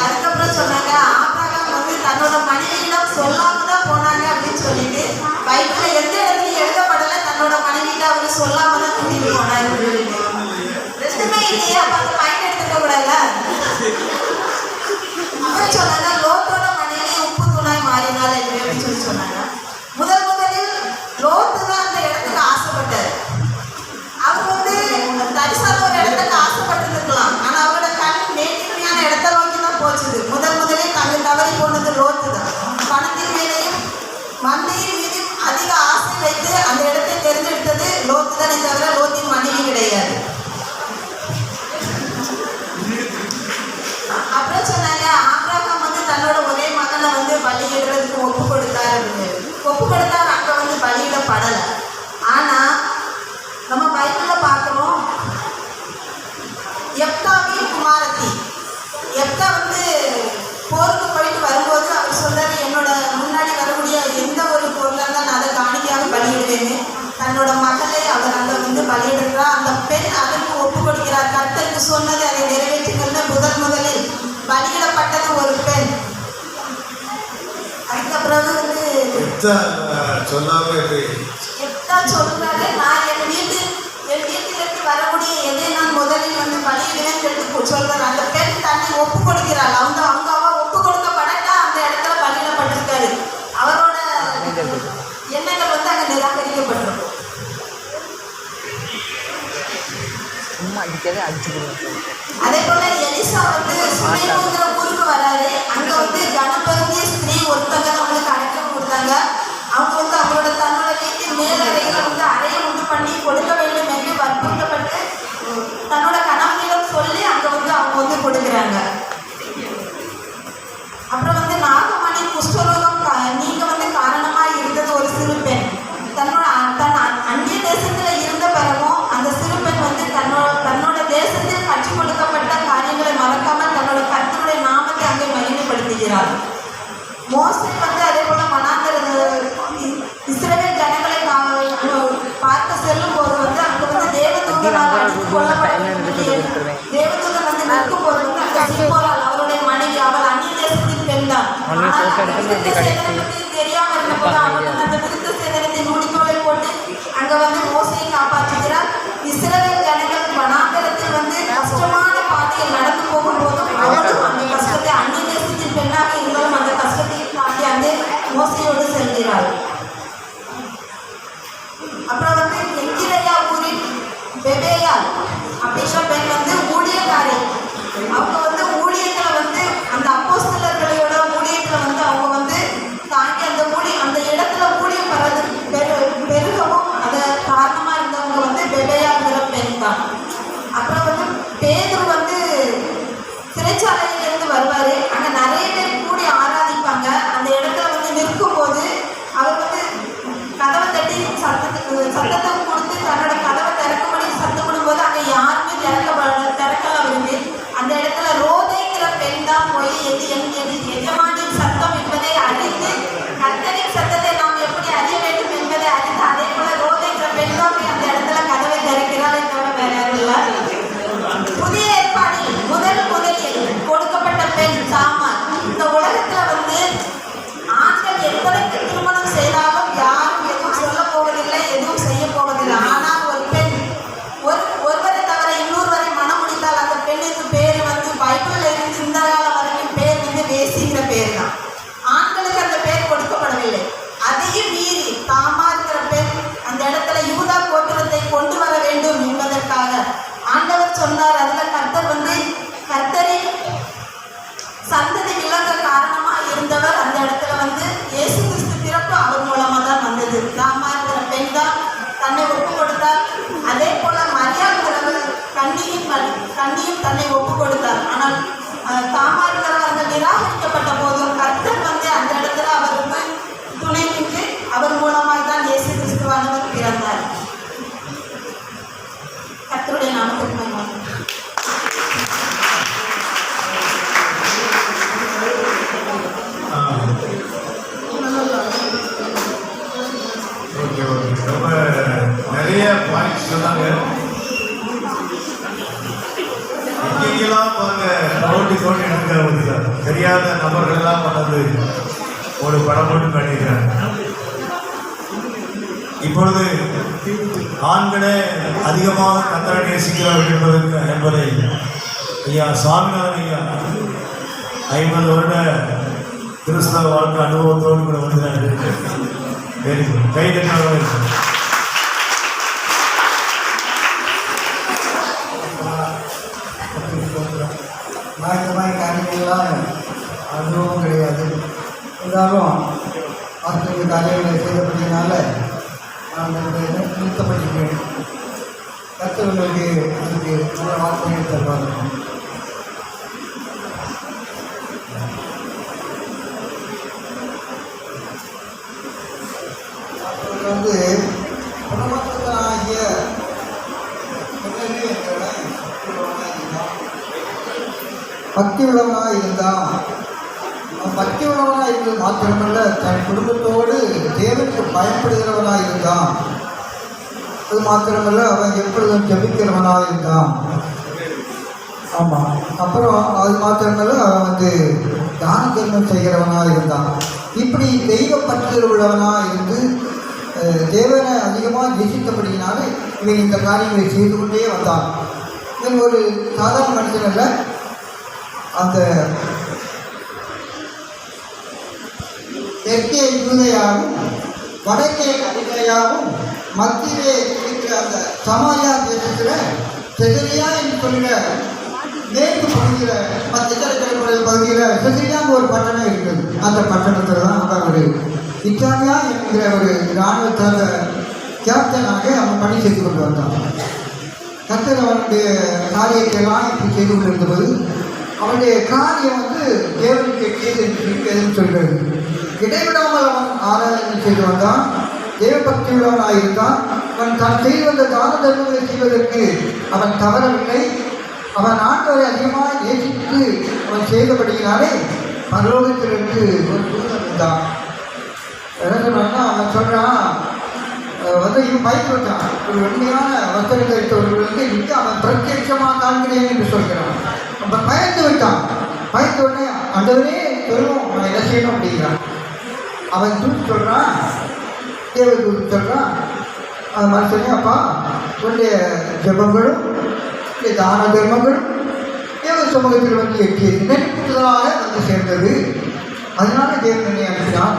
அதுக்கப்புறம் சொன்னாங்க, ஆபிரகாம் வந்து தன்னோட மனைவியிடம் சொல்லாம தான் போனாங்க அப்படின்னு சொல்லிட்டு பைபிளில் எந்த இடத்துலையும் எழுதப்படலை. தன்னோட மனைவியிட்ட அவங்க சொல்லாம தான் கூட்டிட்டு போனாங்க. ரெண்டுமே இல்லையே, அப்ப அந்த பாயிண்ட் எடுத்துக்க கூடாதுல. அப்புறம் சொன்னாங்க, லோத்தோட மனைவி உப்பு தூணாய் மாறினாள் அப்படின்னு சொல்லி சொன்னாங்க. முதலில் லோத்து தான் அந்த இடத்துக்கு ஆசைப்பட்டார். அவர் வந்து தரிசான ஒரு இடத்துக்கு ஆசைப்பட்டிருக்கலாம். ஆனால் அவரோட கண் நேர்மையான இடத்த நோக்கி தான் போச்சுது. முதலில் கண்ணு தவறி போனது லோத்து தான். பணத்தின் மேலேயும் மந்தையின் மீதும் அதிக ஆசை வைத்து அந்த இடத்தை தேர்ந்தெடுத்தது லோத்து தானே தவிர லோத்தின் மனைவி கிடையாது. அப்புறம் சொன்னாங்க, ஆபிரகாம் வந்து தன்னோட ஒரே மகனை வந்து பலியிடுறதுக்கு ஒப்பு கொடுத்தார். அங்கே வந்து பலியிட பலியிடப்படலை. ஆனால் நம்ம பைபிளில் பார்க்குறோம், எப்தாவின் குமாரத்தி எப்தா வந்து போருக்கு போயிட்டு வரும்போது அவர் சொல்றாரு, என்னோட முன்னாடி வரக்கூடிய எந்த ஒரு பொருளாக இருந்தால் நான் அதை காணிக்கையாக பலியிடுவேன்னு. தன்னோட மகளை அவர் அங்கே வந்து பலியிடுறார். அந்த பெண் அதற்கு ஒப்பு கொடுக்கிறார். கர்த்தருக்கு சொன்னது அதை நிறைவேற்றுங்கள்னு முதலில் பலியிடப்பட்டது ஒரு பெண். அதுக்கு பிறகு வந்து எப்தா சொல்றாரு, நான் என் வீட்டிலிருந்து வரக்கூடிய எதை நான் முதலில் வந்து பலியிடுவேன்னு சொல்றாரு. அந்த பெண் தன்னை ஒப்பு கொடுக்கிறாள். அவங்க அவ ஒப்பு கொடுக்கப்படட்டா அந்த இடத்துல பலியிடப்பட்டிருக்காரு. அவரோட எண்ணங்கள் வந்து அங்கே நிராகரிக்கப்பட்டிருக்கும். சும்மா அடிக்கவே அடிச்சுக்கிடுவோம். அதே போல எலிசா வந்து சுனேமுங்கிற ஊருக்கு வராரு. அங்க வந்து கனப்பருந்திய ஸ்திரீ ஒருத்தங்க அவங்களுக்கு அடைக்கலம் கொடுத்தாங்க. அவங்க வந்து அவங்களோட தன்னோட வீட்டின் மேலறைகளை வந்து அறையை உண்டு பண்ணி கொடுக்க வேண்டும் என்று வற்புறுத்தப்பட்டு தன்னோட கணவனிடம் சொல்லி அங்க வந்து அவங்க வந்து கொடுக்குறாங்க. அப்புறம் வந்து நாகமணி குஷ்டரோகம் நீங்க வந்து காரணமா இருந்தது ஒரு சிறு பெண். தன் அந்நிய தேசத்துல இருந்த பிறகும் அந்த சிறு பெண் வந்து தன்னோட தேசத்தில் கற்றுக் கொடுக்கப்பட்ட காரியங்களை மறக்காம தன்னோட கர்த்தருடைய நாமத்தை அங்கே மகிமைப்படுத்துகிறார். மோசே வந்து அதே போல மனாந்தர இஸ்ரவேல் ஜனங்களை பார்க்க செல்லும் போது வந்து அங்க வந்து தேவதூதனால் அடித்துக் கொல்லப்பட்ட தேவதூதன் வந்து நிற்கும் போது வந்து அங்க சிப்போரால் அவருடைய மனைவி, அவள் அந்நிய தேசத்தின் பெண் தான். தெரியாம இருந்தபோது அவள் அந்த விருத்த சேதனத்தை நூடிக்கோலை போட்டு அங்க வந்து மோசையை காப்பாற்றுகிறார். இஸ்ரவேல் ஜனங்கள் வனாந்தரத்தில் வந்து கஷ்டமான பாதையில் நடந்து போகும்போதும் அவளும் அந்த கஷ்டத்தை அந்நிய தேசத்தின் பெண்ணாக இருந்தாலும் அந்த கஷ்டத்தை தாண்டி அந்த மோசையோடு செல்கிறாள். அப்புறம் வந்து எங்கிரையா ஊரின் பெபேயால் அப்படின்ற பெண் வந்து ஊழியக்காரி. அவங்க வந்து ஊழியர்களை வந்து அந்த அப்போஸ்தலர்களோட ஊழியர்களை வந்து அவங்க வந்து தாண்டி அந்த இடத்துல ஊழியம் பெருகவும் அதை காரணமா இருந்தவங்க வந்து பெபேயாங்கிற பெண் தான். அப்புறம் வந்து பேதுரு வந்து சிறைச்சாலையிலிருந்து வருவாரு. அங்க நிறைய பேர் கூடி ஆராதிப்பாங்க. அந்த இடத்துல வந்து நிற்கும் போது அவர் வந்து கதவை தட்டி சத்தத்தை கொடுத்து தன்னோட கதவை திறக்கும்படி சத்தப்படும் போது அங்கே யாருமே திறக்கல அவருக்கு. அந்த இடத்துல ரோதைங்கிற பெண் தான் போய் எஜமானின் சத்தம் என்பதை அறிந்து கர்த்தரின் சத்தத்தை நாம் எப்படி அறிய வேண்டும் என்பதை அறிந்து அதே போல ரோதைங்கிற பெண் தான் போய் அந்த இடத்துல கதவை திறக்கிறாளே தவிர வேற யாரும் இல்லை. புதிய ஏற்பாடில் முதலில் கொடுக்கப்பட்ட பெண் சாமான். இந்த உலகத்துல வந்து ஆண்கள் எத்தனைக்கு திருமணம் செய்தாலும் யாரும் எதுவும் சொல்ல போவதில்லை, எதுவும் செய்ய போவதில்லை. ஆனால் ஒரு பெண் ஒருவரை தவிர இன்னொருவரை மனம் முடித்தால் அந்த பெண்ணுக்கு பேர் வந்து பைபிள்ல இருந்து இந்த காலம் வரைக்கும் பேர் வந்து வேசிங்கிற பேர் தான். ஆண்களுக்கு அந்த பேர் கொடுக்கப்படவில்லை. அதையும் மீறி தாமார்கிற பெண் அந்த இடத்துல யூதா கோத்திரத்தை கொண்டு வர வேண்டும் என்பதற்காக ஆண்டவர் சொன்னார். அதுல கர்த்தர் வந்து கர்த்தரின் சந்ததி விளங்க காரணமா இருந்தவர். அந்த இடத்துல வந்து இயேசு கிறிஸ்து பிறப்பு அவர் மூலமா தான் வந்தது. தாமார்கிற பெண் தான் தன்னை ஒப்பு கொடுத்தார். அதே போல மரியாதைக்கிறவர் கண்ணியும் தன்னை ஒப்பு கொடுத்தார். ஆனால் தாமார்கிறவர்கள் நிராகரிக்கப்பட்ட போதும் கர்த்தர் வந்து அந்த இடத்துல அவருக்கு துணை நின்று அவர் மூலமாக தான் இயேசு கிறிஸ்துவானவர் பிறந்தார். கர்த்தருடைய நாமத்துக்கு மகிமை. ரொம்ப நிறைய பாயிண்ட்ஸ் சொன்னாங்க. எங்கெங்கெல்லாம் பாருங்க தோண்டி எடுக்க தெரியாத நபர்கள்லாம் பண்ணது ஒரு படம் போட்டு பண்ணியிருக்கிறாங்க. இப்பொழுது ஆண்களே அதிகமாக கர்த்தரை நேசிக்கிறார்கள் என்பதை ஐயா சாமிநாதன் ஐயா 50 வருட கிறிஸ்தவ வாழ்க்கை அனுபவத்தோடு கூட வந்து கை தட்டாக இந்த மாதிரி காரியங்கள்லாம் அனுபவம் கிடையாது. இருந்தாலும் மற்ற காரியங்களை செய்யப்பட்டதுனால நான் நிறுத்தப்பட்டிருக்கேன். கர்த்தர்களுக்கு அதுக்கு நல்ல வார்த்தைகள் தருவாங்க. வந்து குணமற்றவனாகிய பக்தி உள்ளவனாக இருந்தான். அவன் பக்தி உள்ளவனாக இருந்தது மாத்திரமல்ல, தன் குடும்பத்தோடு தேவனுக்கு பயன்படுகிறவனாக இருந்தான். அது மாத்திரமல்ல, அவன் எப்பொழுதும் ஜபிக்கிறவனாக இருந்தான். ஆமாம். அப்புறம் அது மாத்திரமல்ல, அவன் வந்து தான தர்மம் செய்கிறவனாக இருந்தான். இப்படி தெய்வ பற்றுதல் உள்ளவனாக இருந்து தேவனை அதிகமாக நேசித்தபடியினாலே இவன் இந்த காரியங்களை செய்து கொண்டே வந்தான். இவன் ஒரு சாதாரண மனுஷன் அல்ல. அந்த தெற்கே யூதேயாவும் வடக்கே கலிலேயாவும் மத்தியிலே இருக்கிற அந்த சமாரியா தேசத்தில் செசரியா என்று சொல்கிற மேற்கு பகுதியில் 10 கடற்கரை பகுதியில் செசரியான்னு ஒரு பட்டணம் இருக்குது. அந்த பட்டணத்தில் தான் அவன் ஒரு இத்தாலியா என்கிற ஒரு இராணுவத்தால் கேப்டனாக அவன் பணி செய்து கொண்டு வந்தான். கர்த்தர் அவனுடைய காரியத்தையெல்லாம் இப்படி செய்து கொண்டிருந்தபோது அவனுடைய காரியம் வந்து தேவனுக்கு எதுன்னு சொல்கிறது. இடைவிடாமல் அவன் ஆராதனை செய்து வந்தான். தேவபக்தி உள்ளவனாக இருந்தான். அவன் தான் செய்து வந்த தான தர்மங்களை செய்வதற்கு அவன் தவறவில்லை. அவன் ஆண்டவரை அதிகமாக நேசித்து அவன் செய்தபடியினாலே பரலோகத்திலிருந்து ஒரு தூதன் இருந்தான். என்ன சொன்னான்னா, அவன் சொல்கிறான் வந்து இவன் பயந்து விட்டான். ஒரு உண்மையான வசனம் தரித்தவர்களுக்கு நின்று அவன் பிரத்யட்சமாக காண்கிறேன் என்று சொல்கிறான். அவன் பயந்து விட்டான். பயந்த உடனே ஆண்டவரே சொல்லுவோம், அவன் என்ன செய்யணும் அப்படிங்கிறான். அவன் தூக்கி சொல்கிறான், தேவ தூக்கி சொல்கிறான், அது மனுஷனே அப்பா உன்னுடைய ஜெபங்களும் தான தர்மங்களும் தேவ சமூகத்தில் வந்து எட்டியது நெருப்புதலாக வந்து சேர்ந்தது. அதனால தேவன் என்னை அனுப்பினான்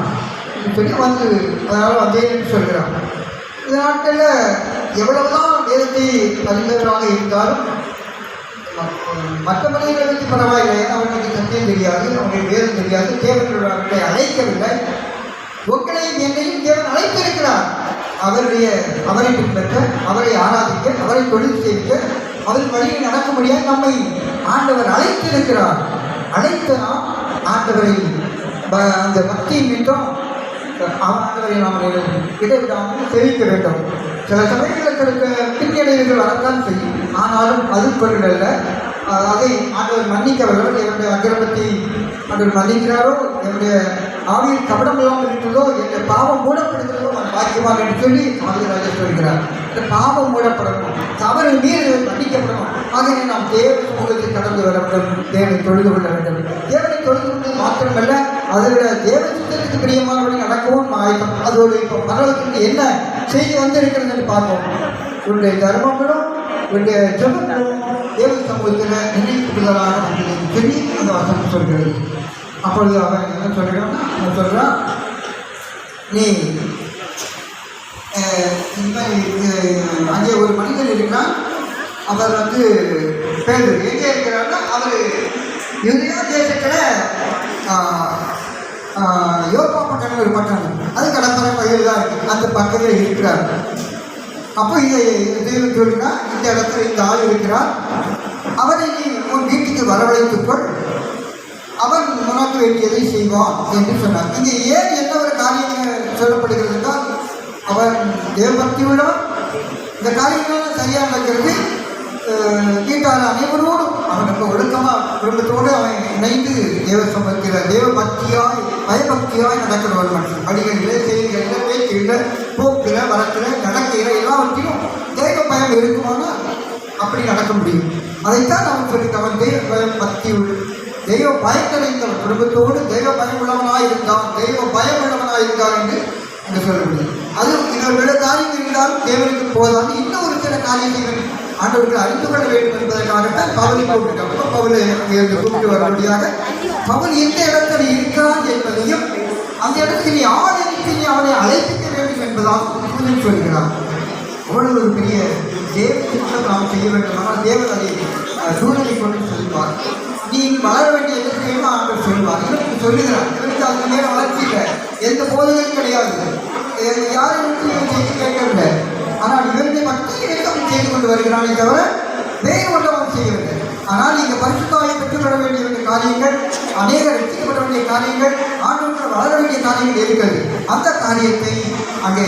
சொல்லி வந்து அதனால் வந்தேன்னு சொல்கிறான். இந்த நாட்களில் எவ்வளவுதான் வேதத்தை அறிந்தவராக இருந்தாலும் மற்ற மனிதர்களை பற்றி பரவாயில்லை. அவர்களுக்கு சத்தியம் தெரியாது, அவங்களுக்கு வேதம் தெரியாது. தேவன் அவர்களை அழைக்கவில்லை. உங்களையும் என்னையும் தேவன் அழைத்திருக்கிறார். அவரை பின்பற்ற, அவரை ஆராதிக்க, அவரை தொழில் செய்ய, அவர் வழியில் நடக்க முடியாது. நம்மை ஆண்டவர் அழைத்திருக்கிறார். அழைத்த நாம் ஆண்டவரை அந்த பக்தியின் மீண்டும் ஆண்டவரை நாம் இடைவிடாமல் தெரிவிக்க வேண்டும். சில சமயங்களுக்கு இருக்க பின்னடைவுகள் வரத்தான் செய்யும். ஆனாலும் அது பொருள் அல்ல. அதை ஆண்டவர் மன்னிக்கவர்கள். என்னுடைய அக்கிரமத்தை ஆண்டவர் மன்னிக்கிறாரோ, என்னுடைய ஆவியில் கபடம் இல்லாமல் இருக்கிறதோ, என்னுடைய பாவம் மூடப்படுகிறதோ அவன் பாக்கியமாக என்று சொல்லி ஆதிராஜர் சொல்கிறார். இந்த பாவம் மூடப்படணும், தவறு மீறி மன்னிக்கப்படணும். ஆகவே நாம் தேவ சமூகத்தை கடந்து வர வேண்டும். தேவனை தொழுது கொள்ள வேண்டும். தேவனை தொழுது கொண்டது மாத்திரமல்ல, அதோட தேவ சித்தத்துக்கு பிரியமானபடி நடக்கவும் ஆயுதம். அதோடு இப்போ பரவலுக்கு என்ன செய்தி வந்திருக்கிறது என்று பார்ப்போம். உன்னுடைய தர்மங்களும் உன்னுடைய ஜெபங்களும் தேவ சமூகத்தில் நினைவுகளாக சொல்லி அந்த வசனம் சொல்கிறது. அப்பொழுது அவன் என்ன சொல்கிறான்னா, அவன் சொல்கிறான், நீ அங்கே ஒரு மனிதன் இருக்கிறான். அவர் வந்து பேர் எங்கே இருக்கிறாருன்னா, அவர் யூதேயா தேசத்தில் யோப்பா பட்டணம் ஒரு பட்டணம், அது கடற்கரை பகுதியில் தான் இருக்குது. அந்த பக்கத்தில் இருக்கிறார். அப்போ இதை தெய்வம் சொல்லினா, இந்த இடத்துல இந்த ஆள் இருக்கிறார், அவரை நீ உன் வீட்டுக்கு வரவழைத்துக்கொள், அவன் உனக்கு வேண்டியதை செய்வான் என்று சொன்னார். இங்கே ஏன் என்ன ஒரு காரியம் சொல்லப்படுகிறது என்றால், அவன் தேவபக்தி உள்ளவன். இந்த காரியங்கள் சரியாக நடக்கிறது. வீட்டார் அனைவரோடும் அவன் ரொம்ப ஒழுக்கமாக குடும்பத்தோடு அவன் இணைந்து தேவ சம்பத்தில தேவ பக்தியாய் பயபக்தியாய் நடக்கிறவன் மனுஷன். படிகளில், செயல்களில், பேச்சில், போக்கில், வரத்தில், நடக்கையில் எல்லாவற்றையும் தெய்வ பயம் இருக்குமானால் அப்படி நடக்க முடியும். அதைத்தான் அவன் சொல்லித்தவன் தெய்வ பயம் பக்தி தெய்வ பயத்தடைந்தவன் குடும்பத்தோடு தெய்வ பயம் உள்ளவனாக இருந்தான், தெய்வ பயம் உள்ளவனாக இருந்தான் என்று அங்கே சொல்ல முடியும். அது இவர்களோட காரியம் இருந்தாலும் தேவனுக்கு போதாது. இன்னும் ஒரு சில காரியங்கள் ஆண்டவர்கள் அறிந்து கொள்ள வேண்டும் என்பதற்காகத்தான் பவுலை கூப்பிட்டாங்க. பவுலை அங்கே கூப்பிட்டு வரும்படியாக பவுல் எந்த இடத்துல இருக்கிறான் என்பதையும் அந்த இடத்துல நீ ஆதரித்து நீ அவனை அழைப்பிக்க வேண்டும் என்பதாக சொல்கிறான். அவ்வளவு ஒரு பெரிய தேவ திட்டம் நாம் செய்ய வேண்டும். ஆனால் தேவன் அதை சூழ்நிலை கொண்டு சொல்வார். நீ வளர வேண்டிய எந்த செய்யணும் ஆண்டவர் சொல்வார். இவருக்கு சொல்லுகிறார். இவருக்கு அதுக்கு மேலே வளர்ச்சி இல்லை, எந்த போதனையும் கிடையாது, யாரும் செய்து கேட்கவில்லை. ஆனால் இவருடைய பக்தியை அப்படி செய்து கொண்டு வருகிறானே தவிர வேறு ஒன்றும் அவன் செய்யவில்லை. ஆனால் இங்கே பரிசுத்தாவை பெற்றுக்கொள்ள வேண்டிய காரியங்கள், அநேகர் ரட்சிக்கப்பட வேண்டிய காரியங்கள், ஆண்டவர்கள் வளர வேண்டிய காரியங்கள் இருக்கிறது. அந்த காரியத்தை அங்கே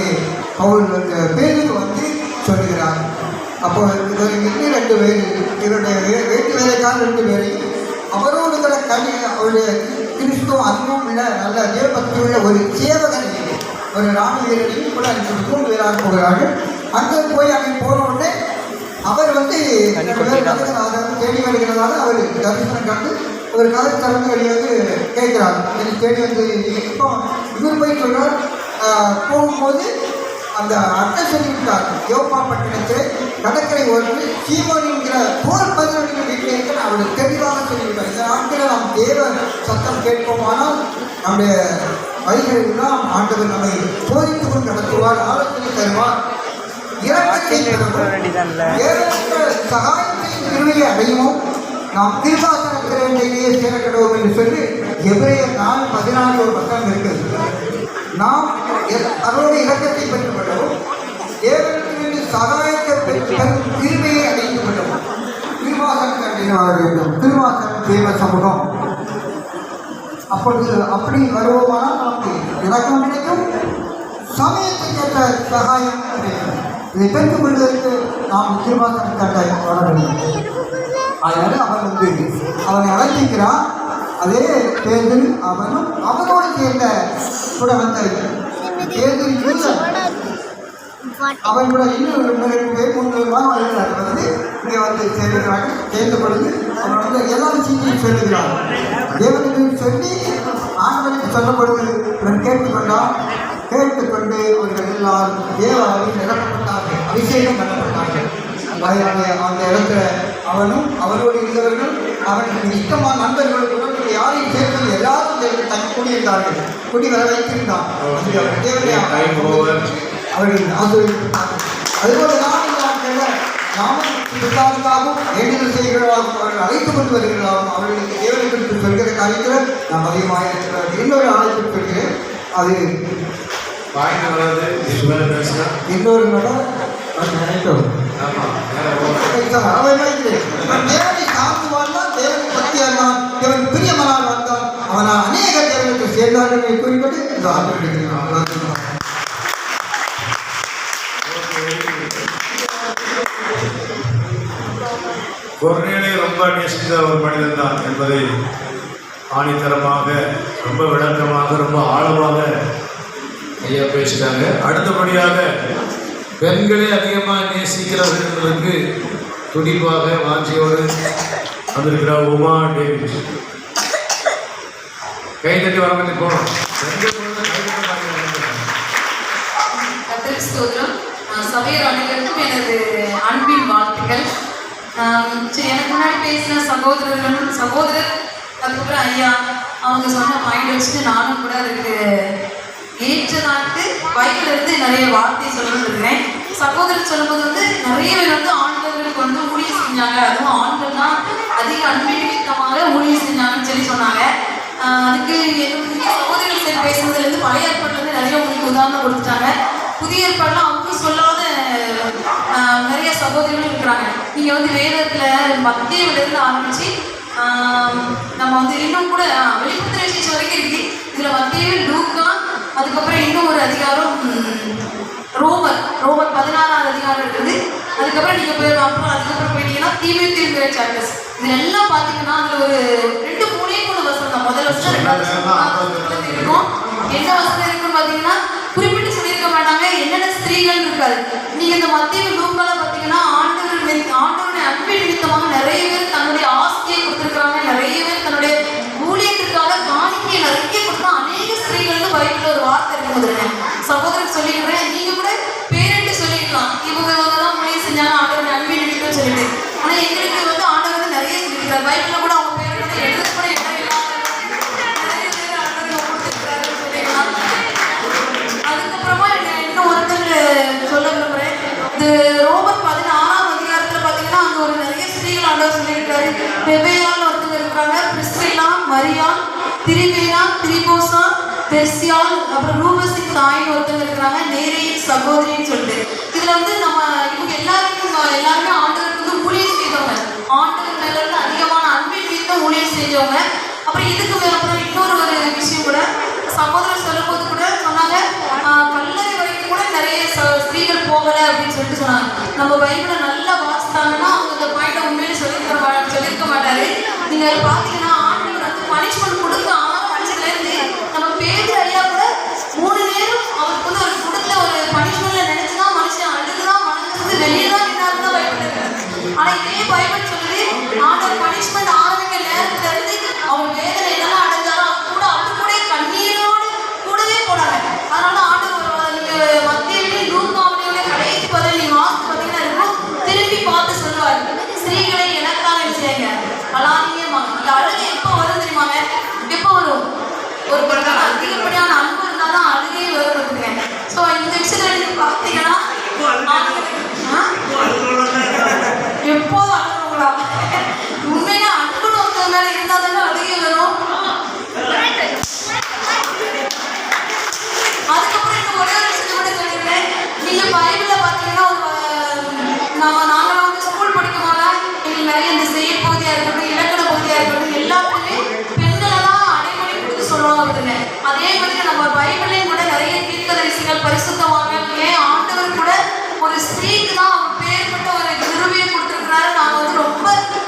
பேருக்கு வந்து சொல்லுகிறார். அப்போ இன்னும் 2 பேர், இவருடைய வீட்டு வேலைக்கான 2 பேரை அவரோடு அவருடைய கிறிஸ்துவ அன்பும் உள்ள நல்ல தேவபக்தி உள்ள ஒரு சேவகனை, ஒரு ராணுவ வீரரையும் கூட அனுப்பி 3 பேராக போகிறார்கள். அங்கே போய் அங்கே போன உடனே அவர் வந்து தேடி வருகிறதால அவர் தரிசனம் கண்டு ஒரு கதை திறந்து வெளியே கேட்கிறார். எனக்கு தேடி வந்து இப்போ இவர் போய் சொல்றார். போகும்போது அந்த அட்டை சொல்லிவிட்டார். யோப்பா பட்டணத்தில் கடற்கரை ஓரத்தில் சீமோன் என்கிற போர் பதினொன்று வீட்டில் இருக்கிற அவர் தெளிவாக சொல்லிவிட்டார். இந்த நாட்களில் நாம் தேவ சத்தம் கேட்போமானால் நம்முடைய வழிகளெல்லாம் ஆண்டவர் நம்மை போதித்துக் கொண்டு நடத்துவார், ஆலோசனை தருவார், சகாயத்தை திருவையை அடையும், நாம் திருவாசனத்திலேயே சேரக்கடவோம் என்று சொல்லி எபிரேயர் 4:14 ஒரு பக்கம் இருக்கிறது. நாம் அதோட இலக்கத்தை பெற்றுக் கொள்ளவும், தேவனுக்கு சகாயத்தை பெறும் திருமையை அடைந்து கொள்ளவும் திருவாசனம் கண்டிப்பாக வேண்டும். திருவாசனம் தேவ சமூகம். அப்பொழுது அப்படி வருவோமானால் நமக்கு இலக்கம் கிடைக்கும், சமயத்துக்கு ஏற்ற சகாயம் கிடைக்கும். இதை பெற்றுக் கொள்வதற்கு நாம் திருவாசன கட்டாயம் வர வேண்டும். அதனால அவன் வந்து அவனை அழைக்கிறான். அதே பேரில் அவனும் அவனோடு சேர்ந்த கூட வந்த பேரில் அவன் கூட இன்னும் 2 பேர் 3 பேர் வந்து இங்கே வந்து சேர்க்கிறார்கள். சேர்ந்த பொழுது அவன் வந்து எல்லா விஷயத்தையும் சொல்லுகிறான். தேவனுக்கு சொல்லி ஆண்களுக்கு சொல்லும் பொழுது இவன் கேட்டுக்கொண்டான். கேட்டுக்கொண்டு அவர்கள் எல்லாரும் தேவாவில் நிரப்பப்பட்டார்கள், அபிஷேகம் பண்ணப்பட்டார்கள். அந்த இடத்துல அவனும் அவரோடு இருந்தவர்கள் அவனுக்கு இஷ்டமான நண்பர்கள் கூட யாரையும் சேர்த்து எல்லாரும் தங்கி கூடியிருந்தார்கள். குடி வர வைத்திருந்தான். அவர்கள் ஆசிரியர். அதுபோல நாமும் பிதாவுக்காகவும் வேண்டுதல் செய்கிறதாகவும் அவர்கள் அழைத்துக் கொண்டு வருகிறாகவும் அவர்களுக்கு தேவனை குறித்து சொல்கிற காரியத்தில் நாம் அதிகமாக இருக்கிறார். இன்னொரு அழைப்பு சொல்கிறேன். அது இன்னொரு நடம் நினைத்தோம். தேவனை சார்ந்து வாழ்ந்தான், தேவனை பக்தி ஆழ்ந்தான், தேவன் பிரியமனால் வாழ்ந்தான், அவனால் அநேக தேவனுக்கு சேர்ந்தார்கள் என்று கூறிக்கொண்டு இந்த ஆண்டு எடுக்கிறேன். கொர்நேலியை ரொம்ப நேசித்த ஒரு மனிதன் தான் என்பதை ஆணித்தரமாக, ரொம்ப விளக்கமாக, ரொம்ப ஆழமாக ஐயா பேசிட்டாங்க. அடுத்தபடியாக பெண்களே அதிகமாக நேசிக்கிறவர்களுக்கு துடிப்பாக வாஞ்சியோடு வந்திருக்கிறார் உமா டேவிட். கைதட்டி வர பண்ணி போனோம். ஸ்தோத்திரம். சபையர் அனைவருக்கும் எனது அன்பின் வாழ்த்துக்கள். எனக்கு முன்னாடி பேசின சகோதரர் அதுக்கப்புறம் ஐயா அவங்க சொன்ன மைண்ட் வச்சுட்டு நானும் கூட அதுக்கு ஏற்ற நாட்டு பைக்கிலிருந்து நிறைய வார்த்தை சொல்லணும்னு இருக்கிறேன். சகோதரர் சொல்லும்போது வந்து நிறைய பேர் வந்து ஆண்களுக்கு வந்து ஊழியம் செஞ்சாங்க, அதுவும் ஆண்கள் தான் அதிக அன்பினிமித்தமாக ஊழியம் செஞ்சாங்கன்னு சொல்லி சொன்னாங்க. அதுக்கு என்னுடைய சகோதரர்கள் சரி பேசுனதுலேருந்து பழைய ஏற்பாட்டிலேருந்து நிறைய உங்களுக்கு உதாரணம் கொடுத்துட்டாங்க. புதிய ஏற்பாடுலாம் அவங்க சொல்லாத நிறைய சகோதரிகளும் இருக்கிறாங்க. நீங்கள் வந்து வேதத்தில் மத்தியிலிருந்து ஆரம்பித்து நம்ம வந்து இன்னும் கூட வெளிப்படுத்துகிற விசேஷம் வரைக்கும் இருக்குது. இதில் மத்தியில் லூக்கா, அதுக்கப்புறம் இன்னும் ஒரு அதிகாரம் ரோமர் 16ஆவது அதிகாரம் இருக்குது. அதுக்கப்புறம் நீங்கள் போய் அப்புறம் அதுக்கப்புறம் போயிட்டீங்கன்னா தீமையுங்கிற சாப்டர்ஸ். இதில் எல்லாம் பார்த்தீங்கன்னா அதில் ஒரு 2-3 வசனம் தான். முதல் வருஷம் 2வது வருஷம் இருக்கும். என்ன வசனம் இருக்குன்னு பார்த்தீங்கன்னா குறிப்பிட்டு சொல்லியிருக்க மாட்டாங்க என்னென்ன ஸ்திரீகள் இருக்காது. நீங்கள் இந்த மத்திய லூக்கால பார்த்தீங்கன்னா ஆண்டவருடைய அன்பின் நிமித்தமாக நிறைய பேர் தன்னுடைய ஆஸ்தியை கொடுத்துருக்காங்க, நிறைய பேர் தன்னுடைய ஊழியத்திற்காக காணிக்கையை நிறைய கொடுத்தா அநேக ஸ்திரீகள்னு பைபிளில் ஒரு வார்த்தை இருக்கும்போது சகோதரர் சொல்லிக்கிறேன். நீங்கள் கூட பேரெண்டு சொல்லிக்கலாம், இவங்க தான் முயற்சி செஞ்சாங்க ஆண்டவருடைய அன்பின் நிமித்தம் சொல்லிட்டு. ஆனால் எங்களுக்கு வந்து ஆண்டவர் வந்து நிறைய சொல்லியிருக்காரு. பைபிளில் கூட அவங்க பேர் கூட எழுத கூட இடம் இல்லாமல் நிறைய பேர் ஆண்டவர் கொடுத்துருக்காருன்னு சொல்லிக்கலாம். அதுக்கப்புறமா இன்னும் ஒருத்தர் சொல்ல விரும்புகிறேன். இது ரோமர் 16ஆம் அதிகாரத்தில் பார்த்தீங்கன்னா அங்கே ஒரு நிறைய ஸ்திரீகள் ஆண்டவர் சொல்லியிருக்காரு. பெபேயான்னு ஒருத்தங்க இருக்கிறாங்க, பிரிஸ்கில்லா, மரியாள், திரிபேனா, திரிபோசா, பெர்சியால், அப்புறம் ரூபஸின் தாயின்னு ஒருத்தங்க இருக்கிறாங்க, நேரியின் சகோதரின்னு சொல்லிட்டு. இதில் வந்து நம்ம இவங்க எல்லாருமே ஆண்டவருக்கு வந்து ஊழியம் செய்தவங்க. ஆண்டவர் மேல இருந்து அதிகமான அன்பின் மீது ஊழியம் செஞ்சவங்க. அப்புறம் இதுக்கு மேல அப்புறம் இன்னொரு ஒரு விஷயம் கூட சகோதரர் சொல்லும்போது கூட சொன்னாங்க, கல்லறை வரைக்கும் கூட நிறைய ஸ்திரீகள் போகல அப்படின்னு சொல்லிட்டு சொன்னாங்க. நம்ம பைபிளை நல்லா வாசித்தாங்கன்னா அவங்க இந்த பாயிண்ட உண்மையிலே சொல்லியிருக்க மாட்டாரு. நீங்க பாத்தீங்கன்னா ஆண்டவர் வந்து பனிஷ்மெண்ட் கொடுக்க ஆரம்பிச்சதுல இருந்து நம்ம பேர் ஐயா கூட 3 நேரம் அவருக்கு வந்து ஒரு கொடுத்த ஒரு பனிஷ்மெண்ட்ல நினைச்சுதான் மனுஷன் அழுதுதான் மனசு வெளியே தான் நின்னாருதான் பைபிள் இருக்கு. ஆனா இதே பைபிள் சொல்லுது ஆண்டவர் பனிஷ்மெண்ட் ஆரம்பிக்க நேரத்துல இருந்து அவர் வேதனை என்னெல்லாம் அடைஞ்சாலும் அவர் கூட கண்ணீரோடு கூடவே போனாங்க. அதனால ஆண்டவர் நீங்க மத்தியிலையும் லூக்காவிலையும் கடைசி பதில் நீங்க வாசித்து பார்த்தீங்கன்னா இருக்கும் திரும்பி பார்த்து சொல்லுவார், ஸ்திரீகளை எனக்காக என்ன செய்யுங்க அழாதீங்க. அந்த அழுகை எப்போ வரும் தெரியுமாங்க? எப்போ வரும்? ஒரு பொருளாக அதிகப்படியான அன்பு இருந்தால் தான் அழுகையே வருதுங்க. ஸோ இந்த விஷயத்துல நீங்க பார்த்தீங்கன்னா எப்போதும் அழுகுங்களா? உண்மையா அன்புன்னு ஒருத்தர் மேல இருந்தால் தானே அழுகை வரும். அதுக்கப்புறம் இந்த ஒரே ஒரு விஷயம் கூட சொல்லியிருக்கேன். நீங்க பைபிள பார்த்தீங்கன்னா நாங்களாம் வந்து ஸ்கூல் படிக்கும் போது எங்களுக்கு நிறைய இந்த செயல் பகுதியா இருக்கட்டும் இலக்கண பகுதியா இருக்கட்டும் எல்லாத்துக்குமே பெண்களை தான் அடைமொழி கொடுத்து சொல்லுவாங்க அப்படின்னு. அதே மாதிரி நம்ம பைபிளையும் கூட நிறைய தீர்க்கதரிசிகள் பரிசுத்தவான்கள் ஏன் ஆண்டவர் கூட ஒரு ஸ்திரீக்கு தான் அவர் பேர்பட்ட ஒரு கிருபையை கொடுத்துருக்கிறாரு. நாங்கள் வந்து ரொம்ப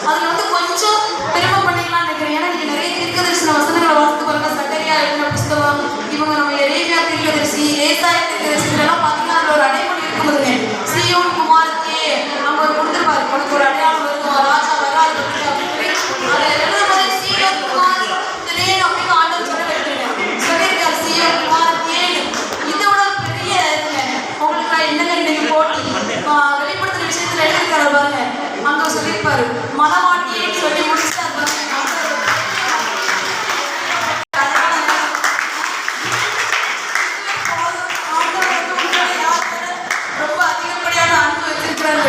அதில் வந்து கொஞ்சம் பெருமை பண்ணிக்கலாம்னு நினைக்கிறேன். ஏன்னா நீங்கள் நிறைய தீர்க்கதரிசன வசனங்களை வாசித்து பாருங்க. சக்கரியா எழுதின புஸ்தகம், இவங்க நம்ம எரேமியா தீர்க்கதரிசி, ஏசாயா தீர்க்கதரிசிகளெல்லாம் பார்த்தீங்கன்னா அதில் ஒரு அடைமொழி இருக்கும்போதுங்க, சீயோன் குமாரத்தியே அங்கே ஒரு கொடுத்துருப்பாரு, உனக்கு ஒரு அடையாளம் வருது, ராஜா வராது அப்படின்னு அதை எழுதும்போது சீயோன் குமாரத்திலே அப்படின்னு ஆண்டவர் சொல்லியிருக்காரு. சீயோன் குமாரத்தியே இதோட பெரிய உங்களுக்கு நான் என்னங்க இன்னைக்கு போட்டி வெளிப்படுத்துற விஷயத்துல எழுதியிருக்காரு பாருங்க. அங்க சொல்லியிருப்பாரு மனவாட்டியேன்னு சொல்லி முடிச்சுட்டு ரொம்ப அதிகப்படியான அன்பு வச்சிருக்கிறாரு.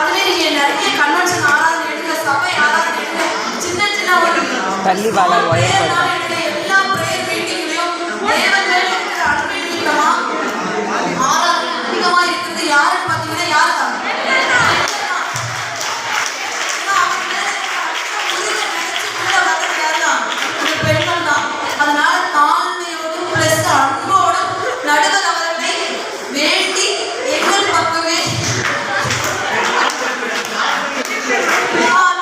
அதுவே நீங்க நிறைய கன்வென்ஷன் ஆராதனை எடுங்க, சபை ஆராதனை எடுங்க, சின்ன சின்ன ஒரு தள்ளி வாழ எல்லா பிரேயர் மீட்டிங்லயும் தேவன் மேல இருக்கிற அன்பு நிமித்தமா ஆராதனை அதிகமா இருக்கிறது யாருன்னு பாத்தீங்கன்னா யாரு தான் பெண்கள் தான். அதனால தாழ்மையோடும் பிளஸ் அன்போடும் நடுவர் அவர்களை வேண்டி எங்கள் பக்கமே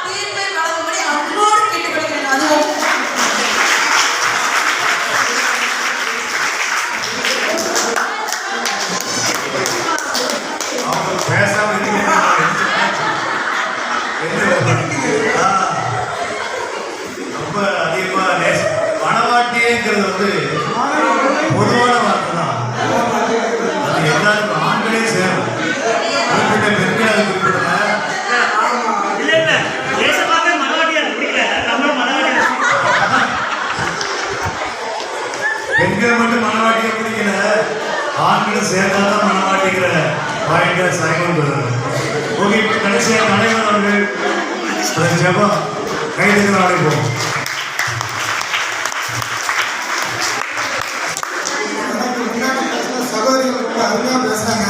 தீர்ப்பை வழங்கும்படி அன்போடு கேட்டுக்கொள்கிறேன். அதுவும் பேசாம ரொம்ப அதிகமா மனவாட்டியேங்கிறது வந்து பொதுவான வார்த்தை தான். அது எல்லாருக்கும் ஆண்களே சேரும். குறிப்பிட்ட பெண்கள் அது குறிப்பிடல. பெண்கள் மட்டும் மனவாட்டியை பிடிக்கல, ஆண்களும் சேர்ந்தாதான் மனவாட்டிக்கிற வாய்ந்த சாய்மன் பெறுறாரு. ஓகே, இப்போ கடைசியாக நடைபெறும் அவர்கள் ஜபம் கைதுகள் அழைப்போம். சகோதரிகள் ரொம்ப அருமையாக பேசுனாங்க.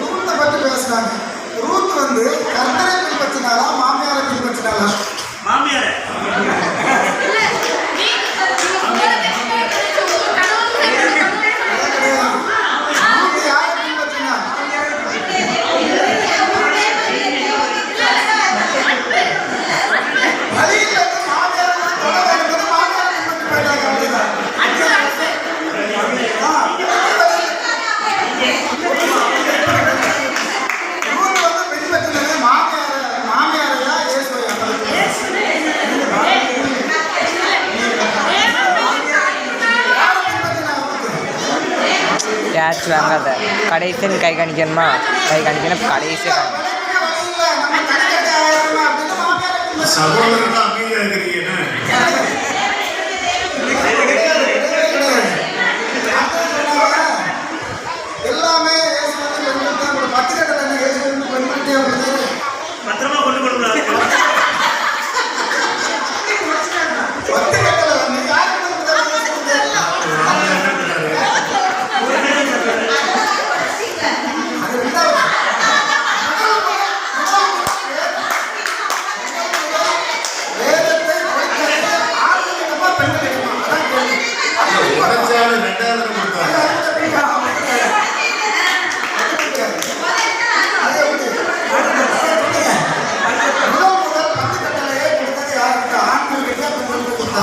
ரூத்தை பற்றி பேசுனாங்க. ரூத் வந்து கர்த்தரை பின்பற்றினாலா மாமியாரை பின்பற்றினாலா? மாமியாரை கேட்ச் வாங்காத கடைசின்னு கை காணிக்கணுமா? கை காணிக்கணும் கடைசியாக சகோதரர்கள் அமைதியாக இருக்கிறீங்க. எல்லாமே பத்திரமா கொண்டு கொடுக்குறாங்க.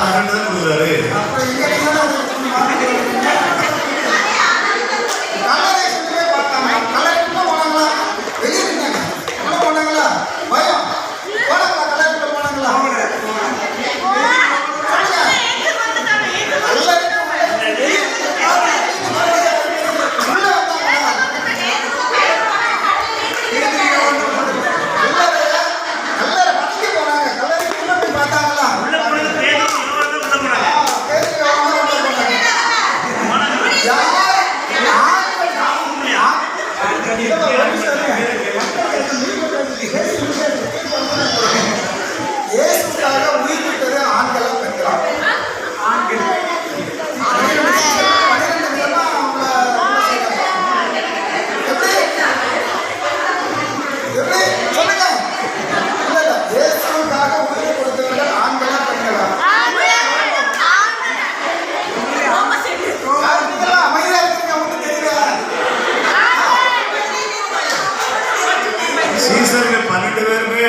கரண்ட் தான் கொடுக்குறாரு. அப்புறம் இங்க நீங்க கலரை சொல்லியே பார்த்தாங்க. கலருக்குள்ள போனாங்களா? வெளியே இருந்தாங்க. உள்ள போனாங்களா? பயம். போனாங்களா? கலருக்குள்ள போனாங்களா? சொல்லுங்க. இயேசுக்காக உயிர் விட்டது ஆண்களா பெண்களா? ஆண்கள். 12 விதமா அவங்கள எப்படி சொல்லுங்க. இல்ல இயேசுக்காக உயிர் கொடுத்தவர்கள் ஆண்களா பெண்களா? யாருக்கெல்லாம் அமைதியா இருக்கீங்க அவங்களுக்கு தெரியல. சீசருக்கு 12 பேருமே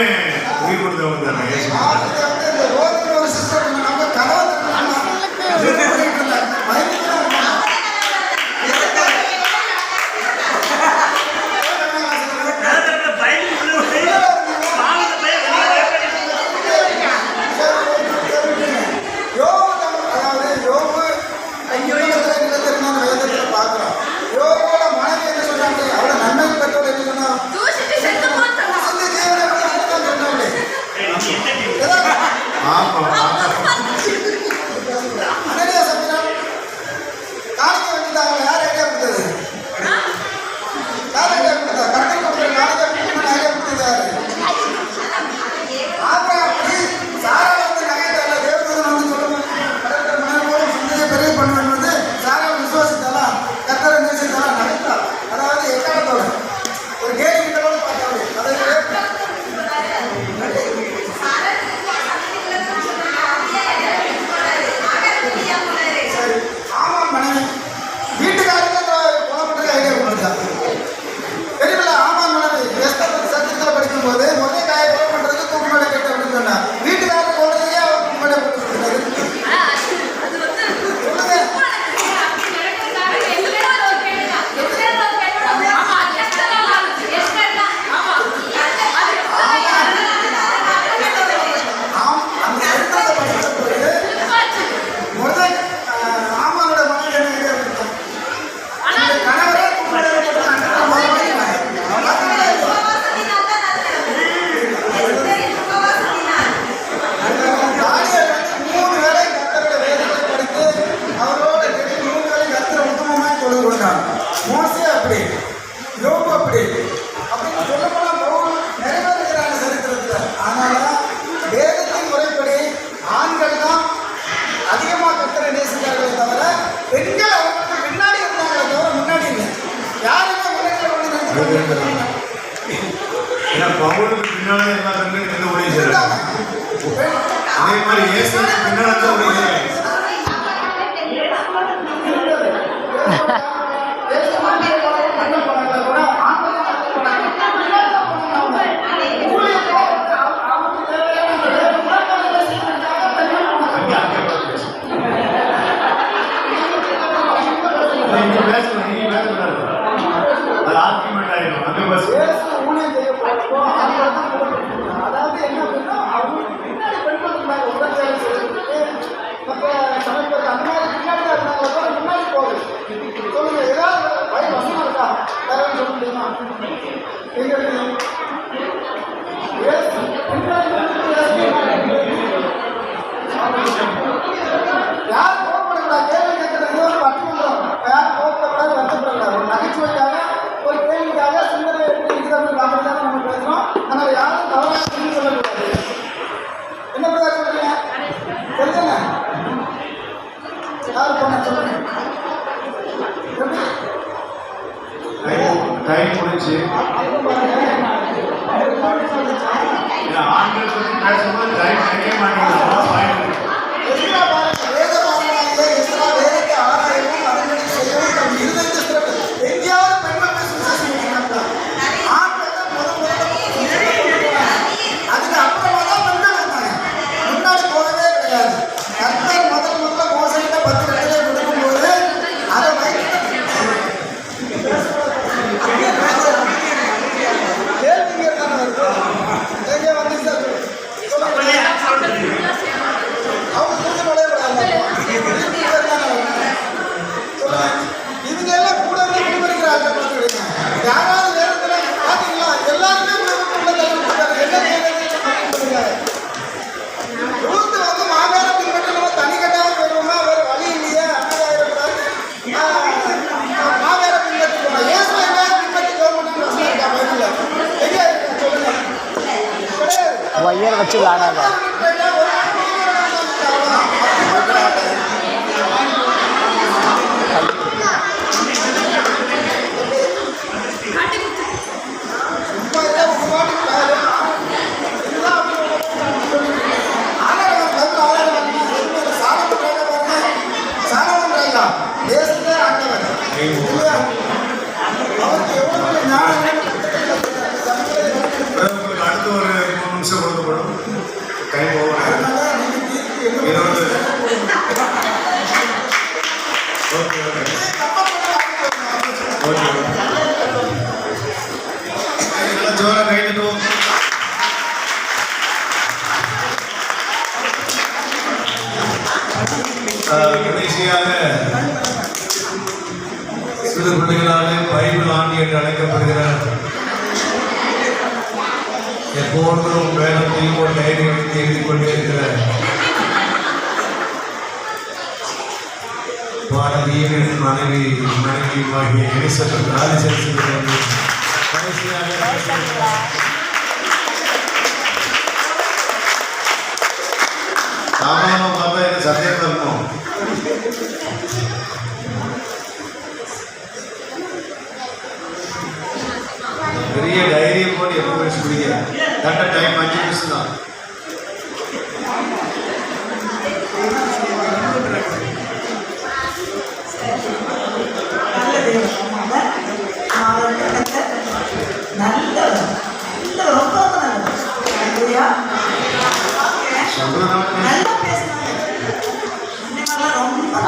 உயிர் கொடுத்தவங்க தானே இயேசு. இந்த ரோட்ல ஒரு சிஸ்டர் நம்ம கதவை ஏன்னா பவுலுக்கு பின்னாலே எல்லா பெண்களும் என்ன உதவி செய்யறாங்க. அதே மாதிரி இயேசுக்கு பின்னால தான் உதவி செய்யறாங்க. அதாவது என்ன அப்படின்னா அவங்க பின்னாடி பெண்கள் உடல் வேலை செய்யறதுக்கு மற்ற சமைக்கிறது அந்த மாதிரி பின்னாடி தான் இருந்தாங்க கூட முன்னாடி போகுது. சொல்லுங்க ஏதாவது வழி வசமா இருக்கா? வேற சொல்ல முடியுமா? யாரும் கோவப்படக்கூடாது. கேள்வி கேட்கறது ஒரு பட்டிமன்றம். யாரும் கோவப்படக்கூடாது, வருத்தப்படக்கூடாது. ஒரு நகைச்சுவைக்காக ஒரு கேள்விக்காக சிந்தனை இருக்கிறது பார்க்கறதுக்காக நம்ம பேசுறோம். அதனால யாரும் தவறாக புரிந்து கொள்ளக்கூடாது. என்ன பிரதா சொல்றீங்க? சொல்லுங்க. யாரும் போன சொல்லுங்க. டைம் முடிச்சு ஆண்கள் பற்றி பேசும்போது டைம் கிடைக்க மாட்டேங்குது. அதுக்கு அப்புறமா தான் பெண்கள் வந்தாங்க. முன்னாடி போகவே கிடையாது. அதெல்லாம் வச்சு விளாடாத. அடுத்து ஒரு 3 நிமிஷம் கொடுக்கப்படும். Time over. ஓகே எல்லாம் ஜோரா கைட்டுவோம். கடைசியாக சிறு பிள்ளைகளாலே பைபிள் ஆண்டி என்று அழைக்கப்படுகிற எப்போதும் வேதத்தையும் ஒரு டைரி எடுத்து எழுதி கொண்டே இருக்கிற பாடலியின் மனைவியுமாகிய எலிசபெத் ராஜசேகரன் கடைசியாக சாமானியமாக பார்த்தா எனக்கு சந்தேகம் இருக்கும். பெரிய டைரியை போட்டு எப்போ பேச முடியாது. கரெக்டாக டைம் 5 நிமிஷம் தான்.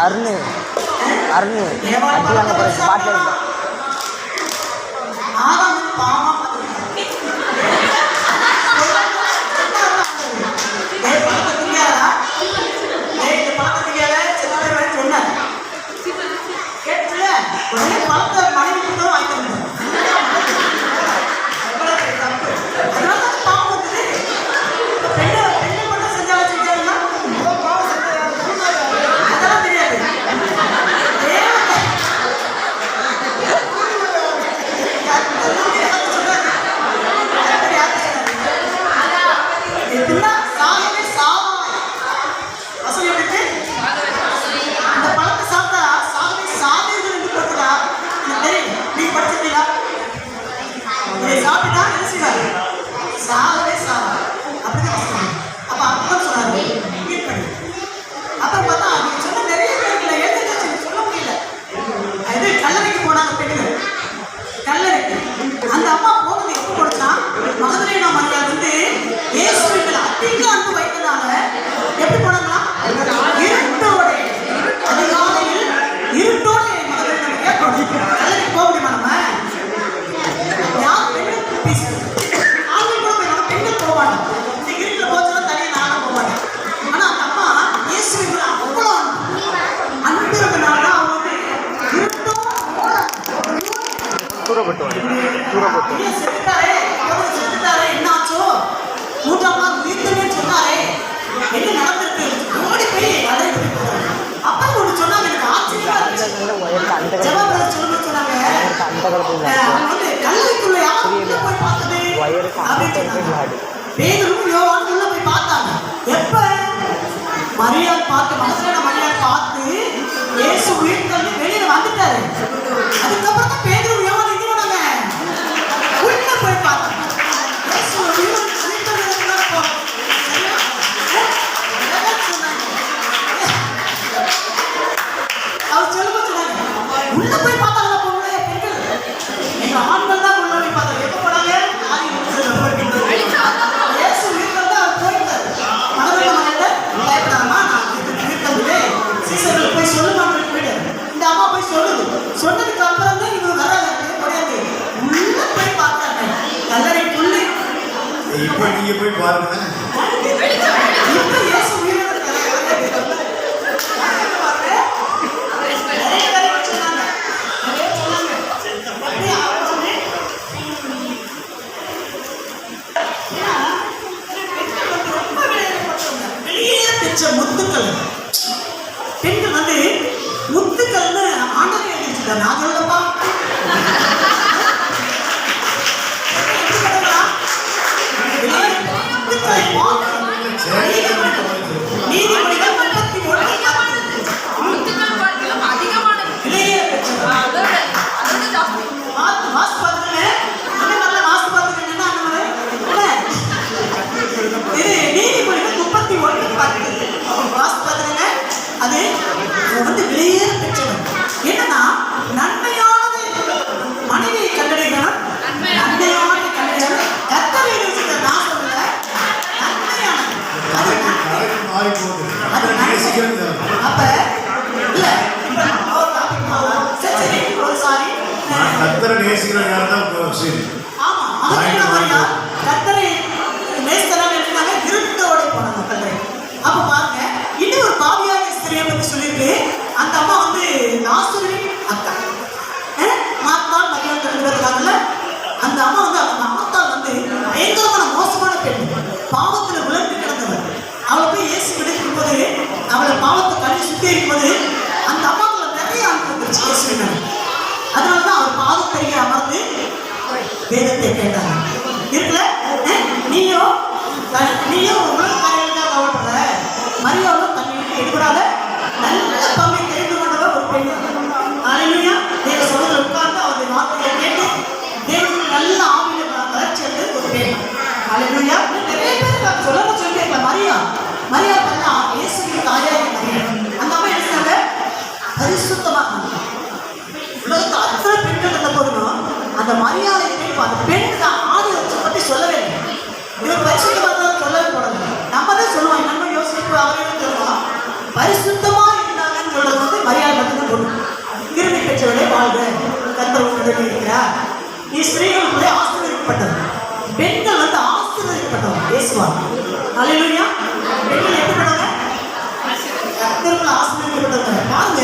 அருணு அருணு அடி வாங்க போகிற பாட்டில் இல்லை. மரியாள் பார்த்து மனசுல மரியாள் பார்த்து இயேசு வீட்டுல வெளியில வந்துட்டாரு. அதுக்கப்புறம் தான் பேதுரு யோவான் எங்க போனாங்க? உள்ள போய் பார்த்தாங்க. இயேசு வீட்டுல இருக்கிறப்போ அவர் சொல்லுங்க சொன்னாங்க. உள்ள போய் பார்த்தாங்க பொம்பளை பெண்கள். எங்க ஆண்கள் தான் உள்ள போய் பார்த்தாங்க. எப்ப போனாங்க? இயேசு வீட்டுல தான் அவர் போயிட்டாரு. மனதில் பயப்படாமா சீசர்கள் போய் சொல்லுமான்னு போயிட்டாரு. இந்த அம்மா போய் சொல்லுது. சொன்னதுக்கு அப்புறம் தான் இவங்க வராது கிடையாது. உள்ள போய் பார்த்தாங்க கல்லறைக்குள்ள. இப்போ நீங்க போய் பாருங்க. இப்போ இயேசு உயிரோட முத்துக்கள் பெண்கள் வந்து முத்துக்கள்னு ஆண்டவரே எழுதிட்டார். நான் சொல்லப்பா முத்துக்களை கத்தரை நேசிக்கிற யார் தான் சரி. ஆமா, அதுக்கு என்ன மாதிரியா கத்தரை நேசலாம் எடுத்தாங்க, இருட்டோட போனாங்க கத்தரை. அப்ப பாருங்க, இன்னும் ஒரு பாவியான ஸ்திரியை பத்தி சொல்லியிருக்கு. அந்த அம்மா வந்து லாசருவின் அக்கா, மாத்தாள் மரியாதை இருக்காங்கல்ல. அந்த அம்மா வந்து அந்த மாத்தாள் வந்து பயங்கரமான மோசமான பெண், பாவத்துல விளம்பி கிடந்தவர். அவளை போய் இயேசு கிடைக்கும் போது, அவளை பாவத்தை கழி சுத்தி இருக்கும்போது அந்த அம்மாக்குள்ள நிறைய அன்பு வந்துருச்சு இயேசுவின். அதனாலதான் அவர் பாதத்தருகே அமர்ந்து வேதத்தை கேட்டாங்க. இருக்குல்ல, நீயும் உலக காரியங்களுக்காக கவலைப்படுற, மரியாளும் தன்னை எடுபடாத நல்ல பங்கை தெரிந்து கொண்டவர் ஒரு பெண். அல்லேலூயா. தேவ சபையில் உட்கார்ந்து அவருடைய வார்த்தையை கேட்டு தேவனுக்கு நல்ல ஆவியில வளர்ச்சி அடைந்த ஒரு பெண். அல்லேலூயா. நிறைய பேர் நான் சொல்லணும் சொல்லியிருக்கேன். மரியா பண்ணா இயேசுவின் தாயார் மரியா. அந்த அம்மா என்ன சொன்னாங்க? பரிசுத்தமாக உலகத்தில் அத்தனை பெண்கள் இருந்த போதும் அந்த மரியாதை அந்த பெண் தான் ஆதி பற்றி சொல்லவே இல்லை. இவர் பரிசுத்தமாக சொல்லவே போடல. நம்ம தான் சொல்லுவோம், நம்ம யோசிப்பு அவரையும் சொல்லுவோம். பரிசுத்தமா இருந்தாங்கன்னு சொல்றது வந்து மரியாதை மட்டும்தான் போடும். கிருமி பெற்றவர்களே வாழ்க, கர்த்தர் உங்களுடன் இருக்கிறார். நீ ஸ்திரீகளுக்குள்ளே ஆசீர்வதிக்கப்பட்டது. பெண்கள் வந்து ஆசீர்வதிக்கப்பட்டவங்க இயேசுவார். அல்லேலூயா. பெண்கள் எப்படிப்பட்டவங்க? கர்த்தருக்குள்ள ஆசீர்வதிக்கப்பட்டவங்க. பாருங்க,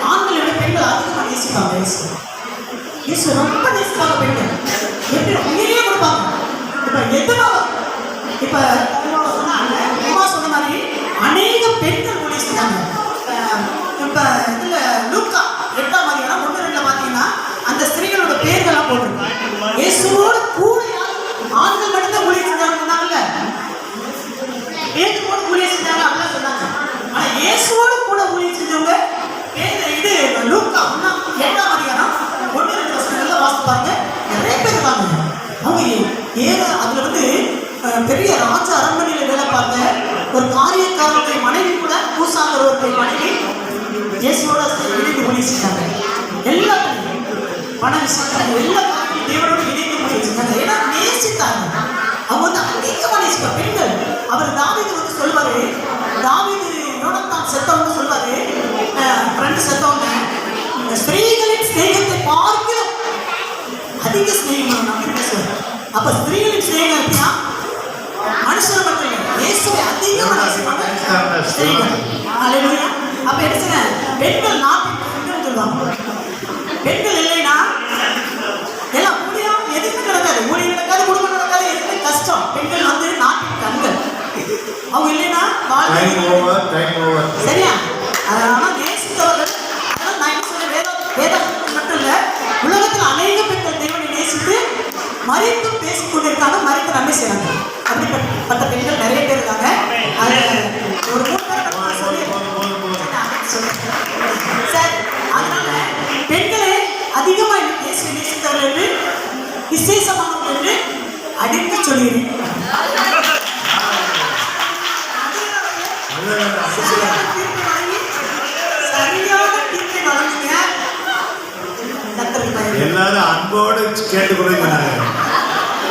ஆண்களை விட பெண்கள் அதிகமாக நேசிப்பாங்க இயேசு. இயேசு ரொம்ப நேசிப்பாங்க பெண்கள். எப்படி உயிரையே கொடுப்பாங்க. இப்ப எதுவாக இப்ப சொன்னாங்க சொன்ன மாதிரி அநேக பெண்கள் ஊழிய செஞ்சாங்க. இப்ப இதுல லூக்கா 8ஆம் அதிகாரம் 1-2 பாத்தீங்கன்னா அந்த ஸ்திரீகளோட பேர்கள்லாம் போட்டிருக்காங்க. இயேசுவோட கூட ஆண்கள் மட்டும்தான் ஊழிய செஞ்சாங்க சொன்னாங்கல்ல. பேதுருவோட ஊழிய செஞ்சாங்க அப்படிலாம் சொன்னாங்க. ஆனா இயேசுவோட கூட ஊழிய செஞ்சவங்க இது லூக்கா 8ஆம் அதிகாரம் 1-2 வசனங்கள்ல வாசித்து பாருங்க. நிறைய பேர் இருக்காங்க. அவங்க அதுல வந்து பெரிய ராஜ அரண்மனையில வேலை பார்த்த ஒரு காரியக்காரனுடைய மனைவி கூட பூசாங்கிறவருடைய மனைவி இயேசுவோட இணைந்து ஊழிய செஞ்சாங்க. எல்லா பண விஷயங்கள் எல்லா காரியத்தையும் தேவனோட இணைந்து ஊழிய செஞ்சாங்க. ஏன்னா நேசித்தாங்க. அவங்க வந்து அதிகமாக நேசிப்பாங்க பெண்கள். அவர் தாவீது வந்து சொல்வாரு, தாவீது யோனத்தான் செத்தவங்க சொல்வாரு, ஃப்ரெண்டு செத்தவங்க ஸ்திரீகளின் ஸ்நேகத்தை பார்க்கிறோம் அதிக ஸ்நேகம் நம்ம பேசுவார். அப்ப ஸ்திரீகளின் ஸ்நேகம் எப்படின்னா மனுஷன் மட்டும் இல்லை, இயேசுவை அதிகமாக நேசிப்பாங்க ஸ்திரீகள். அல்லேலூயா. அப்ப என்ன சொன்ன, பெண்கள் நாட்டின் பெண்கள் சொல்லுவாங்க. பெண்கள் இல்லைன்னா எல்லாம் ஊழியம் எதுவுமே நடக்காது. ஊழியம் நடக்காது, குடும்பம் நடக்காது, எதுவுமே கஷ்டம். பெண்கள் வந்து நாட்டின் கண்கள். அவங்க இல்லைன்னா சரியா. அதனால நேசித்தவர்கள். அதனால நான் என்ன சொல்றேன், வேதம் மட்டும் இல்ல, உலகத்தில் அநேக பெண்கள் தேவனை நேசித்து மறித்து பேசிக் கொண்டிருக்காங்க, மறித்து நன்மை செய்யறாங்க. அப்படிப்பட்ட பெண்கள் நிறைய பேர் இருக்காங்க. அது ஒரு 3 பேர் சார். அதனால பெண்களை அதிகமாக நேசித்தவர்கள் என்று விசேஷமானவர்கள் என்று அடித்து சொல்கிறேன். சரியான தீர்ப்பை வழங்குங்க. எல்லாரும் அன்போடு கேட்டுக்கொள்ள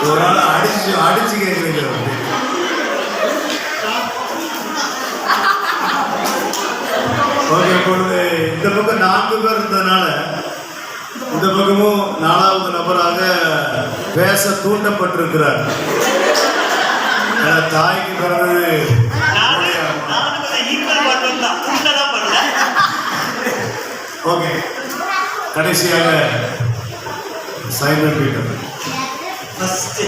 ஒரு நாள் அடிச்சு கேட்குறீங்க. ஓகே, இப்பொழுது இந்த பக்கம் 4 பேர் இருந்ததுனால இந்த பக்கமும் 4வது நபராக பேச தூண்டப்பட்டிருக்கிறார். தாய்க்கு பிறந்தது ஓகே. கடைசியாக சைமன் பீட்டர். ஃபஸ்ட்டு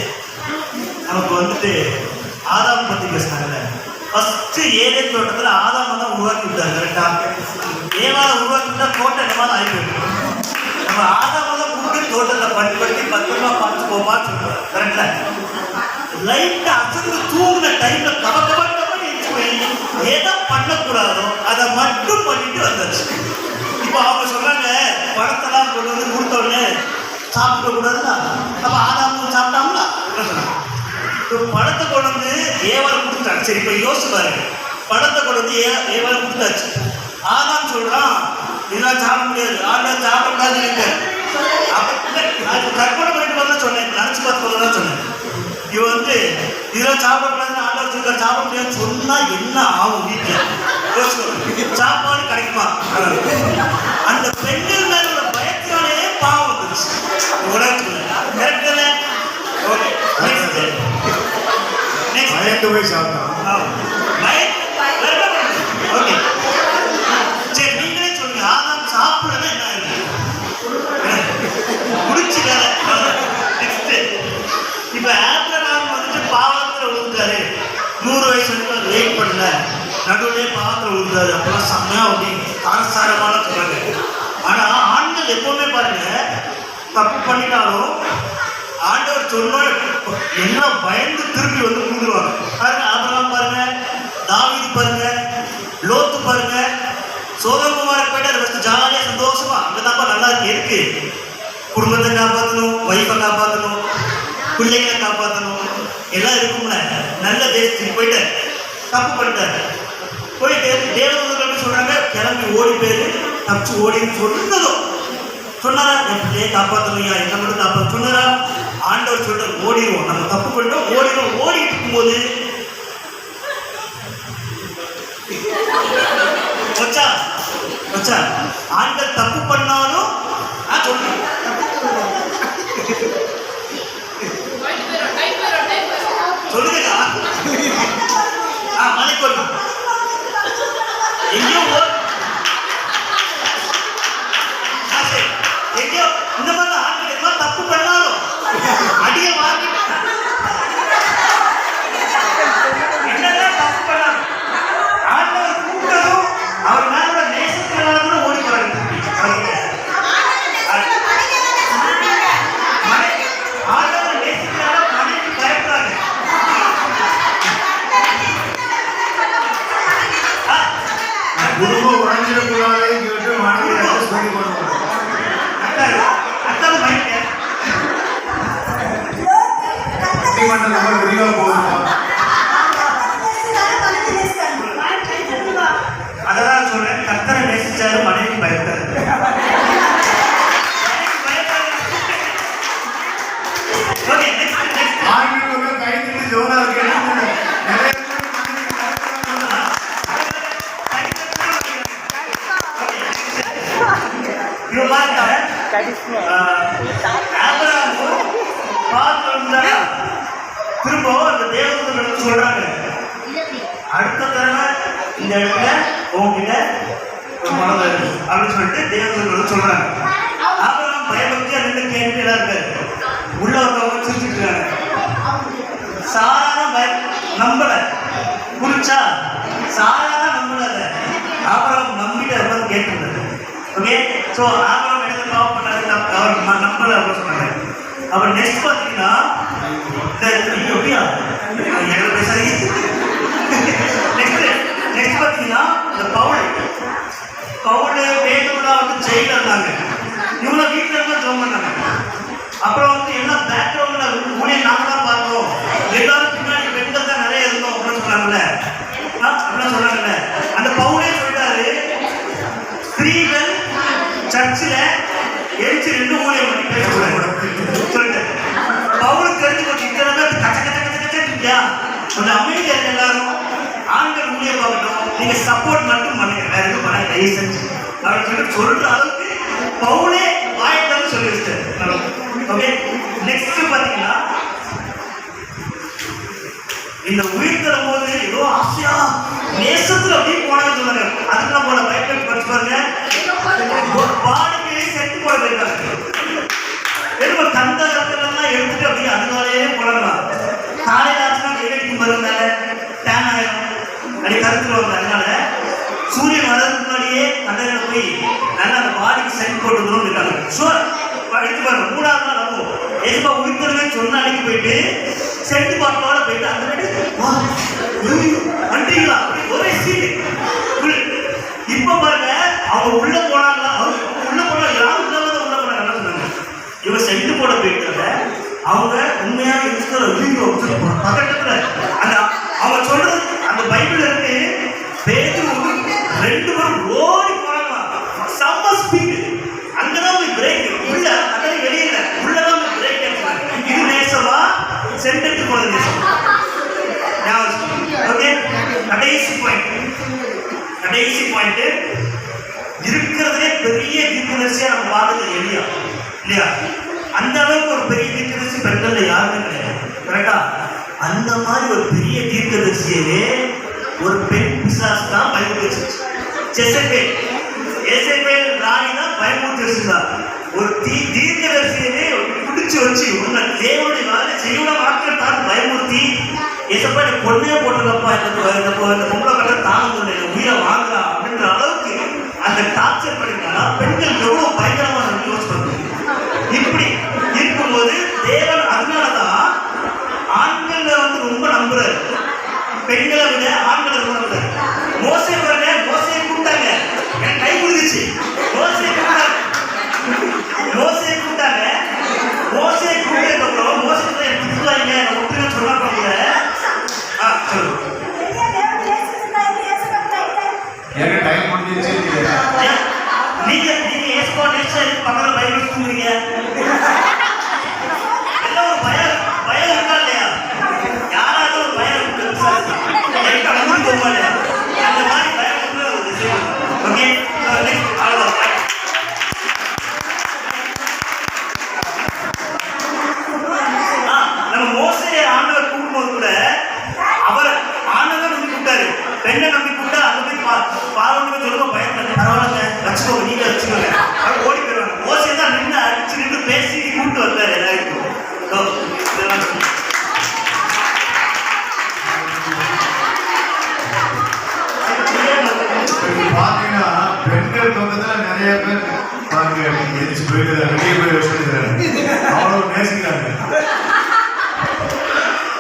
நமக்கு வந்துட்டு ஆதாம் பற்றி பேசினாங்கல்ல. ஃபஸ்ட்டு ஏதேன் தோட்டத்தில் ஆதாம் தான் உருவாக்கி விட்டார். கரெக்டாக ஏவாளை உருவாக்கி விட்டால் தோட்டம் என்னமாதிரி ஆகி போயிடும். நம்ம ஆதாம் தான் கூப்பிட்டு தோட்டத்தில் பண்படுத்தி பத்திரமா பார்த்து போமான்னு சொல்லுவார். கரெக்டாக லைட்டாக அசந்து தூங்கின டைமில் கபக்கமாக எதை பண்ணக்கூடாதோ அதை மட்டும் பண்ணிட்டு வந்துச்சு. இப்போ அவங்க சொல்றாங்க பழத்தெல்லாம் கொண்டு வந்து கொடுத்தோடனே சாப்பிடக்கூடாதுல்ல. அப்போ ஆதாம் சாப்பிட்டாங்களா? இப்போ பழத்தை கொண்டு வந்து ஏவாளை கொடுத்துட்டாங்க. சரி, இப்போ யோசிச்சு பாருங்க. பழத்தை கொண்டு வந்து ஏவாளை கொடுத்தாச்சு. ஆதாம் சொல்றான் இதெல்லாம் சாப்பிட முடியாது, ஆதாம் சாப்பிடக்கூடாதுன்னு இருக்கு. அப்போ கற்பனை பண்ணிட்டு வந்து சொன்னேன், நினச்சி பார்த்து தான் சொன்னேன். இவன் வந்து இதெல்லாம் சாப்பிடக்கூடாதுன்னு ஆண்டவர் சொல்லிட்டு சாப்பிட முடியாதுன்னு சொன்னா என்ன ஆகும்? வீட்டில் சாப்பாடு கிடைக்குமா? அந்த பெண்கள் மேல உள்ள பயத்தினாலே பாவம் வந்துருச்சு. உலகத்துல கரெக்ட் தானே? ஓகே நெக்ஸ்ட் பயந்து போய் சாப்பிட்டான். ஓகே சரி நீங்களே சொல்லுங்க ஆதாம் சாப்பிடறது என்ன இருக்கு முடிச்சுக்காத. நெக்ஸ்ட் இப்ப ஆபிரகாம் வந்துட்டு பாவத்துல விழுந்தாரு 100 வயசு வரைக்கும் அவர் வெயிட் பண்ணல நடுவுலே பாவத்துல விழுந்தாரு அப்பெல்லாம் செம்மையா அப்படி காரசாரமான சொல்றாங்க. ஆனா ஆண்கள் எப்பவுமே பாருங்க தப்பு பண்ணிட்டாலும் ஆண்டவர் சொன்னோம் என்ன பயந்து திருப்பி வந்து விழுந்துருவாங்க. பாருங்க ஆபிரகாம் பாருங்க, தாவீது பாருங்க, லோத்து பாருங்க, சோதகுமாரை போயிட்டு அதை வச்சு ஜாலியா சந்தோஷமா அங்கதான்ப்பா நல்லா இருக்கு. குடும்பத்தை காப்பாற்றணும், ஒய்ஃபை காப்பாற்றணும், பிள்ளைகளை காப்பாற்றணும் எல்லாம் இருக்கும்ல. நல்ல தேசத்துக்கு போயிட்டு தப்பு பண்ணிட்டாரு. போயிட்டு தேவதூதர்கள் சொல்றாங்க கிளம்பி ஓடி போயிரு தப்பிச்சு ஓடின்னு சொன்னதும் சொன்னாரா என் பிள்ளையை காப்பாற்றணும்யா என்ன மட்டும் காப்பாற்ற சொன்னாரா? ஆண்டவர் சொல்ற ஓடிடுவோம், நம்ம தப்பு பண்ணிட்டோம் ஓடிடுவோம். ஓடிட்டு இருக்கும்போது வச்சா வச்சா ஆண்கள் தப்பு பண்ணாலும் சொல்றேன் சொல்லுங்க மலைக்கொண்டு எங்கேயோ எங்கேயோ இந்த மாதிரி ஆண்கள் எல்லாம் தப்பு பண்ணாலும் அடிய வாங்கி என்னதான் தப்பு பண்ணாலும் ஆண்டவர் கூப்பிட்டதும் அவர் மேல நேசத்தினால கூட ஓடி போறாங்க. ஆண்டவர் நேசத்தினால மனைவி பயப்படுறாங்க. குடும்பம் உடஞ்சிடக்கூடாதுன்னு சொல்லிட்டு மனைவி அட்ஜஸ்ட் பண்ணி பண்ணுவோம். அத்தான் பயங்க பட்டிமன்றம் நம்ம விரிவா போகுது. அதெல்லாம் சொல்றேன் கர்த்தரை நேசிச்சாரு மனைவி பயப்படாது. ஆண்களுக்கு கை தட்டி ஜோரா இருக்கு. நிறைய திரும்ப அந்த தேவதூதர்கள் சொல்றாங்க அடுத்த தடவை இந்த இடத்துல உங்ககிட்ட ஒரு மனம் இருக்கு அப்படின்னு சொல்லிட்டு தேவதூதர்கள் சொல்றாங்க. ஆபிரகாம் பயபக்தியா ரெண்டு கேள்விகளா இருக்காரு. உள்ள வந்தவங்க சிரிச்சுட்டு இருக்காங்க. சாரான நம்பல புரிச்சா சாரான நம்பல ஆபிரகாம் நம்பிட்டு அவர் கேட்டுருந்தாரு. ஓகே ஸோ ஆபிரகாம் எடுத்து பாவம் பண்ணாரு அவர் நம்பல அப்படின்னு சொன்னாங்க. அப்புறம் நெக்ஸ்ட் பார்த்தீங்கன்னா எப்படியா பேசாதீங்க. நெக்ஸ்ட் பார்த்தீங்கன்னா இந்த பவுல் வேணும்லாம் வந்து ஜெயில இருந்தாங்க. இவங்க வீட்டில் இருந்தா ஜோம் பண்ணாங்க. அப்புறம் வந்து எல்லாம் பேக்ரவுண்ட்ல ஊழியம் நாங்கள் தான் பார்த்தோம் எல்லாரும் பின்னாடி பெண்கள் தான் நிறைய இருந்தோம் அப்படின்னு சொன்னாங்கல்ல அப்படிலாம் சொன்னாங்கல்ல. அந்த பவுலே சொல்லிட்டாரு ஸ்திரீகள் சர்ச்சில் எழுச்சி 2 ஊழியம் பண்ணி பேசக்கூடாது சொல்லிட்டு பவுலுக்கு தெரிஞ்சு போச்சு. இத்தனை கச்ச கச்ச கச்ச கச்ச இல்லையா அந்த அமைதியா எல்லாரும் ஆண்கள் ஊழியம் பார்க்கட்டும் நீங்க சப்போர்ட் மட்டும் பண்ணுங்க வேற எதுவும் பண்ண தயவு செஞ்சு அப்படின்னு சொல்லிட்டு சொல்ற அளவுக்கு பவுலே வாய்ப்பு சொல்லி வச்சிட்டாரு. ஓகே நெக்ஸ்ட் பாத்தீங்கன்னா இந்த உயிர் தரும் போது ஏதோ ஆசையா நேசத்துல அப்படியே போனான்னு சொன்னாங்க. அதுக்கெல்லாம் போல பயப்பட்டு படிச்சு பாருங்க. பாடிக்கு செட்டு போட போயிருக்காங்க. வெறும் தந்தெல்லாம் எடுத்துட்டு அப்படியே அதனாலேயே போடலாம். காலையில் ஆச்சுன்னா எடிட்டிங் வருங்க டேன் ஆயிரும் அப்படி கருத்துருவாங்க. அதனால சூரியன் வர்றதுக்கு முன்னாடியே கண்டறில போய் நல்லா அந்த பாடிக்கு செட் போட்டுக்கணும்னு இருக்காங்க. ஷுவர் எடுத்து பாருங்க. 3வது நாள் ஆகும் எதுப்பா உயிர்த்தலுமே சொன்ன அன்னைக்கு போயிட்டு செட்டு பாட்டோட போயிட்டு அந்த வந்துட்டீங்களா ஒரே சீட்டு. இப்ப பாருங்க அவங்க உள்ள போனாங்களா உள்ள போனா யாரும் உள்ள போனாங்க என்ன சொன்னாங்க. இவன் செட்டு போட போயிட்டு அவங்க உண்மையா இருக்கிற பதட்டத்துல அந்த அவங்க சொல்றது அந்த பைபிள் இருக்கு. பேதுரு 2 பேரும் ஓடி போறாங்களா செம்ம ஸ்பீடு. அங்கதான் போய் பிரேக் உள்ள அதாவது வெளியில உள்ளதான் போய் பிரேக் எடுத்தாங்க. இது நேசமா சென்டருக்கு போன நேசம். ஓகே கடைசி பாயிண்ட் இருக்கிறதுலே பெரிய தீர்க்கதரிசியா நம்ம பார்த்தது எலியா இல்லையா? அந்த அளவுக்கு ஒரு பெரிய தீர்க்கதரிசி பெண்கள்ல யாருமே கிடையாது. கரெக்டா? அந்த மாதிரி ஒரு பெரிய தீர்க்கதரிசியே ஒரு பெண் பிசாசு தான் பயமுறுத்தி ஜெசபேல். எசபேல் ராணி தான் பயமுறுத்தி வச்சிருந்தா. ஒரு தீர்க்கதரிசியவே பிடிச்சு வச்சு உன்னை தேவனுடைய வேலை செய்யல மாற்றம் தான் பயமுறுத்தி எசப்பா நீ பொண்ணே போட்டுக்கப்பா இந்த பொம்பளை கட்ட தாங்க முடியல உயிரை வாங்குறா அப்படின்ற அளவுக்கு அந்த டார்ச்சர் பண்ணிருக்காங்க. பெண்கள் எவ்வளவு பயங்கரமான யோசிச்சு பண்ணுங்க. இப்படி இருக்கும்போது தேவன் அதனாலதான் ஆண்களை வந்து ரொம்ப நம்புறாரு, பெண்களை விட ஆண்களை ரொம்ப நம்புறாரு. மோசே பாருங்க, மோசையை கூப்பிட்டாங்க, எனக்கு கை முடிஞ்சிச்சு. மோசையை கூப்பிட்டாங்க, மோசையை கூப்பிட்டாங்க. மோசையை கூப்பிட்டதுக்கப்புறம் மோசை எனக்கு திட்டுவாங்க ஒற்றுமை சொல்லாம கூட சொல்லு எனக்கு டைம் முடிஞ்சிச்சு. நீங்க ஏசுவா நேச்சா பக்கத்துல பைபிள் தூங்குறீங்க. எல்லாம் ஒரு பயம் இருக்கா இல்லையா? யாராவது ஒரு பயம் இருக்கு போமா இல்லையா? அந்த மாதிரி பயம் இருக்கிற ஒரு விஷயம். ஓகே, அவ்வளவுதான். நம்ம மோசையை ஆண்டவர் கூப்பிடும்போது கூட அவர் ஆண்டவர் நம்பி கூப்பிட்டாரு. பெண்ணை நம்பி கூப்பிட்டா அங்க போய் பார்வனுக்கு சொல்லுங்க பயன்படுத்த பரவாயில்ல வச்சுக்கோங்க, நீங்க வச்சுக்கோங்க அவர் ஓடி போயிடுவாங்க. மோசையை தான் நின்று அடிச்சு நின்று பேசி கூப்பிட்டு வந்தாரு எல்லாருக்கும். பாத்தீங்கன்னா பெண்கள் பக்கத்துல நிறைய பேர் பாருங்க எரிச்சு போயிருக்கிறாங்க, வெளியே போய் வச்சிருக்கிறாங்க, அவ்வளவு நேசிக்கிறாங்க.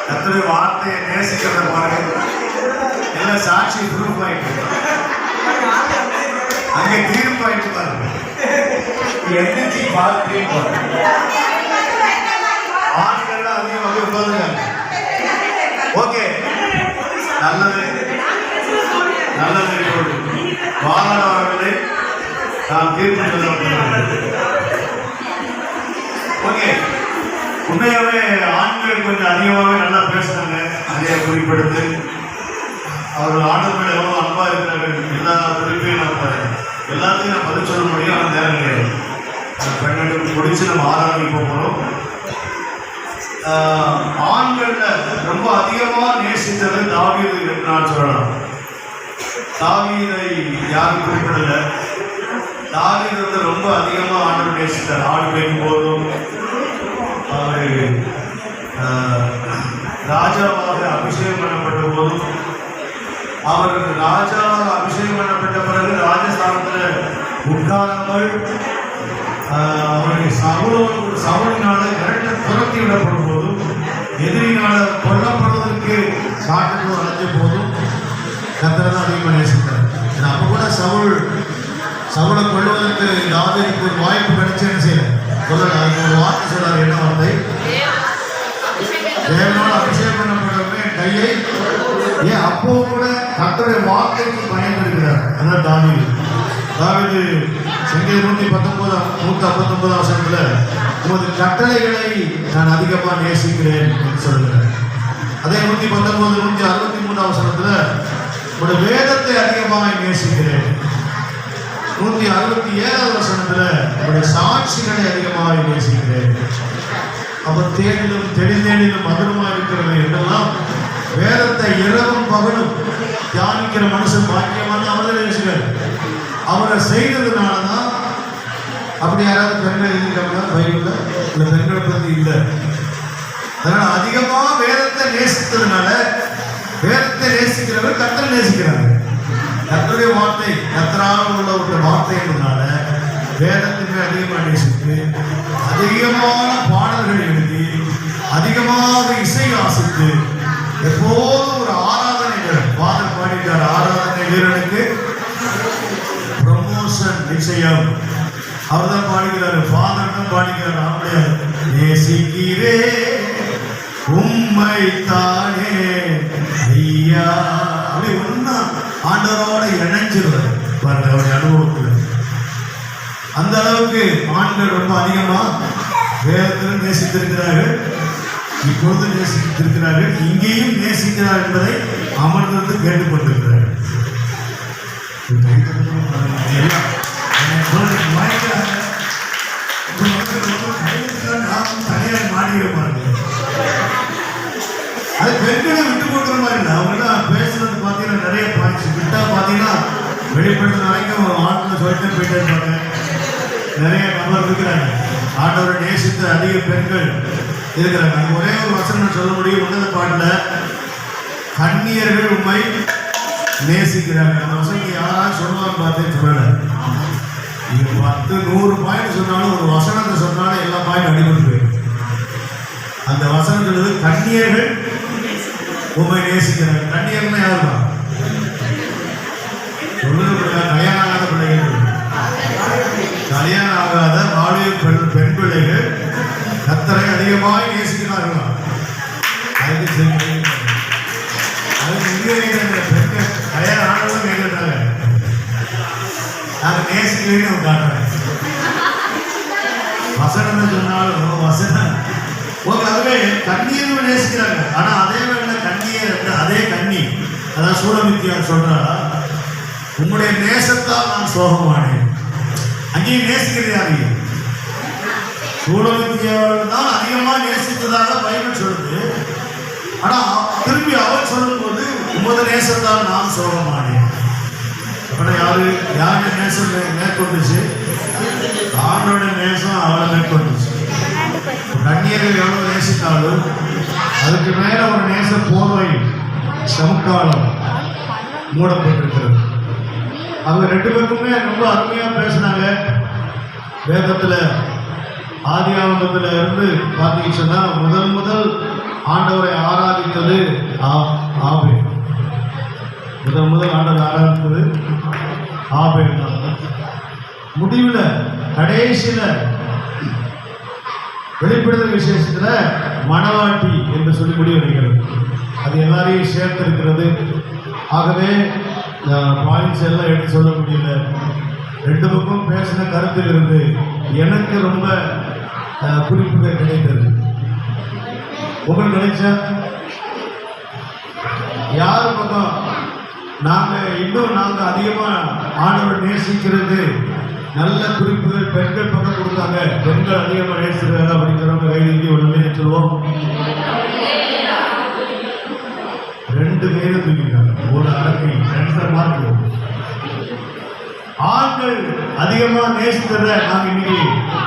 கர்த்தருடைய வார்த்தையை நேசிக்கிறத பாருங்க, எல்லாம் சாட்சி ப்ரூஃப் ஆயிட்டு அங்கே தீர்ப்பு ஆயிட்டு பாருங்க. எதிர்ச்சி பார்த்து ஆண்கள்லாம் அதிகமாக உட்காந்துருக்காங்க. ஓகே, நல்லது நல்லது. வாழவர்களை நாம் தீர்ப்பு சொல்ல. ஓகே, உண்மையாகவே ஆண்கள் கொஞ்சம் அதிகமாகவே நல்லா பேசுனாங்க. நிறைய குறிப்பிடுத்து அவர்கள் ஆண்டவர்கள் எவ்வளோ அன்பா இருக்கிறார்கள். எல்லா குறிப்பையும் நம்ம எல்லாத்தையும் நம்ம பதில் சொல்ல முடியும். ஆனால் நேரம் கிடையாது. பெண்களுக்கு பிடிச்சி நம்ம ஆராய்ச்சி போகிறோம். ஆண்கள்ல ரொம்ப அதிகமாக நேசித்தது தாவீது என்று நான் சொல்லலாம். தாவீதை யாரும் குறிப்பிடல. தாவீது வந்து ரொம்ப அதிகமாக ஆண்டவர் நேசித்தார். ஆடு மேய்க்கும் போதும் அவர் ராஜாவாக அபிஷேகம் பண்ணப்பட்ட போதும், அவர் ராஜாவாக அபிஷேகம் பண்ணப்பட்ட பிறகு ராஜஸ்தானத்தில் உட்காராமல் அவரை சவுலினால கரெக்ட துரத்தி விடப்படும் போதும், எதிரினால கொல்லப்படுவதற்கு காட்டுக்கு அழைஞ்ச போதும் கர்த்தரை தான் அதிகமாக நேசித்தார். அப்போ கூட சவுலை கொள்வதற்கு தாவீதுக்கு ஒரு வாய்ப்பு கிடைச்சு என்ன செய்யல சொல்லல. அதுக்கு ஒரு வார்த்தை சொல்றாரு. என்ன வார்த்தை? தேவனோடு அபிஷேகம் பண்ணப்பட்டவங்க கையை ஏன் அப்போ கூட கர்த்தருடைய வார்த்தைக்கு பயன்படுகிறார். அதான் தாவீது சங்கீதம் 159 வசனத்துல உமது கட்டளைகளை நான் அதிகமாக நேசிக்கிறேன் என்று சொல்லுகிறேன். அதே 119 163 வசனத்துல உடைய வேதத்தை அதிகமாக நேசிக்கிறேன். 167 வசனத்துல உடைய சாட்சிகளை அதிகமாக நேசிக்கிறேன். அவர் தேனிலும் தெளிந்தேனிலும் மதுரமாக இருக்கிறது என்றெல்லாம் வேதத்தை இரவும் பகலும் தியானிக்கிற மனுஷன் பாக்கியமான அவரை நேசிக்கிறார். அவரை செய்ததுனாலதான். அப்படி யாராவது பெண்கள் எழுதியிருக்காங்களா பைபிள்ல? இல்லை, பெண்களை பற்றி இல்லை. அதனால அதிகமாக வேதத்தை நேசித்ததுனால, வேதத்தை நேசிக்கிறவர் கர்த்தரை நேசிக்கிறாங்க. கர்த்தருடைய வார்த்தை கர்த்தராக உள்ள ஒரு வார்த்தை என்பதனால வேதத்திற்கு அதிகமாக நேசித்து அதிகமான பாடல்கள் எழுதி அதிகமாக இசை வாசித்து எப்போதும் ஒரு ஆராதனை வீரர் பாடல் பாடிட்டார். ஆராதனை வீரனுக்கு ப்ரமோஷன் நிச்சயம். அவர் தான் பாடுகிறார். ஃபாதர் தான் பாடுகிறார். அவருடைய நேசிக்கிறே உம்மை தானே ஐயா அப்படி ஒன்னா ஆண்டவரோட இணைஞ்சிருவார் பாருங்க. அவருடைய அனுபவத்தில் அந்த அளவுக்கு ஆண்கள் ரொம்ப அதிகமா வேதத்தில் நேசித்திருக்கிறார்கள். இப்பொழுது நேசித்திருக்கிறார்கள். இங்கேயும் நேசிக்கிறார் என்பதை அமர்ந்து கேட்டுக்கொண்டிருக்கிறார்கள். தனியாக மாடிக்கிற பாருங்க. அது பெண்களை விட்டு கொடுக்குற மாதிரி இல்லை. அவங்களாம் பேசுறது பார்த்தீங்கன்னா நிறைய பாயிண்ட்ஸ் விட்டா பார்த்தீங்கன்னா வெளிப்படுத்துற வரைக்கும் ஒரு ஆட்டில் சொல்லிட்டு போயிட்டே இருப்பாங்க. நிறைய நபர் இருக்கிறாங்க. ஆண்டவரை நேசித்த அதிக பெண்கள் இருக்கிறாங்க. அது ஒரே ஒரு வசனம் சொல்ல முடியும். உன்னத பாட்டில் கன்னியர்கள் உண்மை நேசிக்கிறாங்க. அந்த வசனம் யாராவது சொல்லுவான்னு பார்த்தேன்னு சொல்லலை. நீங்க 10 100 பாயிண்ட் சொன்னாலும் ஒரு வசனத்தை சொன்னாலும் எல்லா பாயிண்ட் அடிபட்டு போயிடும். அந்த வசனம் சொல்றது கன்னியர்கள் உண்மை நேசிக்கிறாங்க. கன்னியர்னா யாருதான் சொல்லுறது? கல்யாணம் ஆகாத பிள்ளைகள், கல்யாணம் ஆகாத வாலிப பெண் பிள்ளைகள் கர்த்தரை அதிகமாக நேசிக்கிறார்களா? அதுக்கு பெண்கள் கல்யாணம் ஆனதும் கேட்கிறாங்க. நாங்கள் நேசிக்கிறேன்னு காட்டுறேன். வசனம் சொன்னாலும் வசனம் அதுவே கண்ணியர்கள் நேசிக்கிறாங்க. ஆனா அதே வேலை கண்ணியர் அதே கண்ணி அதான் சூழமித்தியார் சொல்றா, உங்களுடைய நேசத்தால் நான் சோகமானேன். அங்கேயும் நேசிக்கிறது யாரு? சூழமித்தியார் தான் அதிகமா நேசித்ததாக பைபிள் சொல்லுது. ஆனா திரும்பி அவர் சொல்லும் போது உமது நேசத்தால் நான் சோகமானேன். அப்படின்னா யாருடைய நேசம் மேற்கொண்டுச்சு? ஆண்டோட நேசம் அவளை மேற்கொண்டுச்சு. கண்ணியர்கள் எவ்வளவு நேசித்தாலும் அதுக்கு மேல ஒரு நேச போர்வை சமுக்காலம் மூடப்பட்டிருக்கிறது. அவங்க 2 பேருக்குமே ரொம்ப அருமையா பேசினாங்க. வேதத்துல ஆதியாகமத்துல இருந்து பார்த்தீங்கன்னு சொன்னா முதல் ஆண்டவரை ஆராதித்தது ஆபேல். முதல் ஆண்டவரை ஆராதித்தது ஆபேல் தான். முடிவுல கடைசியில வெளிப்படுத்தல் விசேஷத்துல மணவாட்டி என்று சொல்லி முடிவடைகிறது. அது எல்லாரையும் சேர்த்திருக்கிறது. ஆகவே பாயிண்ட்ஸ் எல்லாம் எடுத்து சொல்ல முடியல. 2 பக்கம் பேசின கருத்தில் இருந்து எனக்கு ரொம்ப குறிப்புகள் கிடைத்தது. உங்களுக்கு கிடைச்சா யார் பக்கம் நாங்கள் அதிகமாக ஆண்டவரை நேசிக்கிறது நல்ல குறிப்புகள் பெண்கள் பக்கம் கொடுத்தாங்க. பெண்கள் அதிகமாக நேசிக்கிறாங்க அப்படிங்கிறவங்க கைதி உடனே சொல்லுவோம். 2 பேரும் தூக்கிட்டாங்க. ஒரு அடக்கை 2 மார்க். ஆண்கள் அதிகமாக நேசிக்கிறத நாங்கள் இன்னைக்கு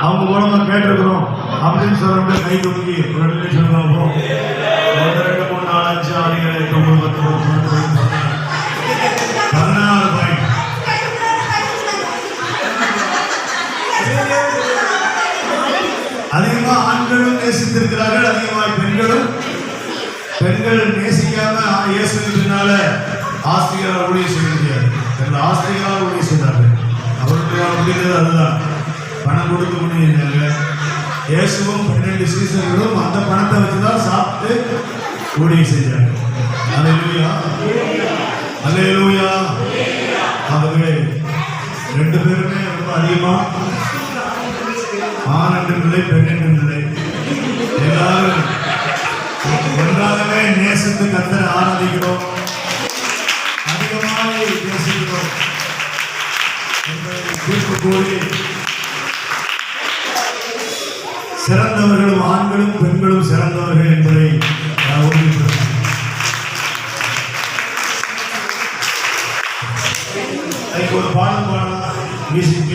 அவங்க மூலமா கேட்டிருக்கிறோம் அப்படின்னு சொல்றவங்க கை தூக்கி உடனே சொல்லுவோம். 1 2 3 4 5 6 7 8 9 10 14 பாயிண்ட். அதிகமாக ஆண்களும் நேசித்திருக்கிறார்கள். அதிகமாக பெண்கள் நேசிக்காம இயேசுவின் பின்னால ஆஸ்திரியால் ஊழியம் செய்ய முடியாது. ஆஸ்திரியால் ஊழியம் செய்தார்கள். அவருடைய முடிந்தது அதுதான். பணம் கொடுக்க முடியாங்க. இயேசுவும் 12 சீசர்களும் அந்த பணத்தை வச்சுதான் சாப்பிட்டு ஊழியம் செஞ்சாங்க. அல்லேலூயா, அல்லேலூயா. ஆகவே 2 பேருமே ரொம்ப அதிகமா ஆண் என்றும் இல்லை பெண் என்றும் இல்லை எல்லாரும் ஒன்றாகவே நேசித்து கர்த்தரை ஆராதிக்கிறோம். அதிகமாக நேசிக்கிறோம் தீர்ப்பு கூறி சிறந்தவர்களும் ஆண்களும் பெண்களும் சிறந்தவர்கள் என்பதை உறுதிப்படுத்தும். ஒரு பாடல் பாடலாம் மியூசிக்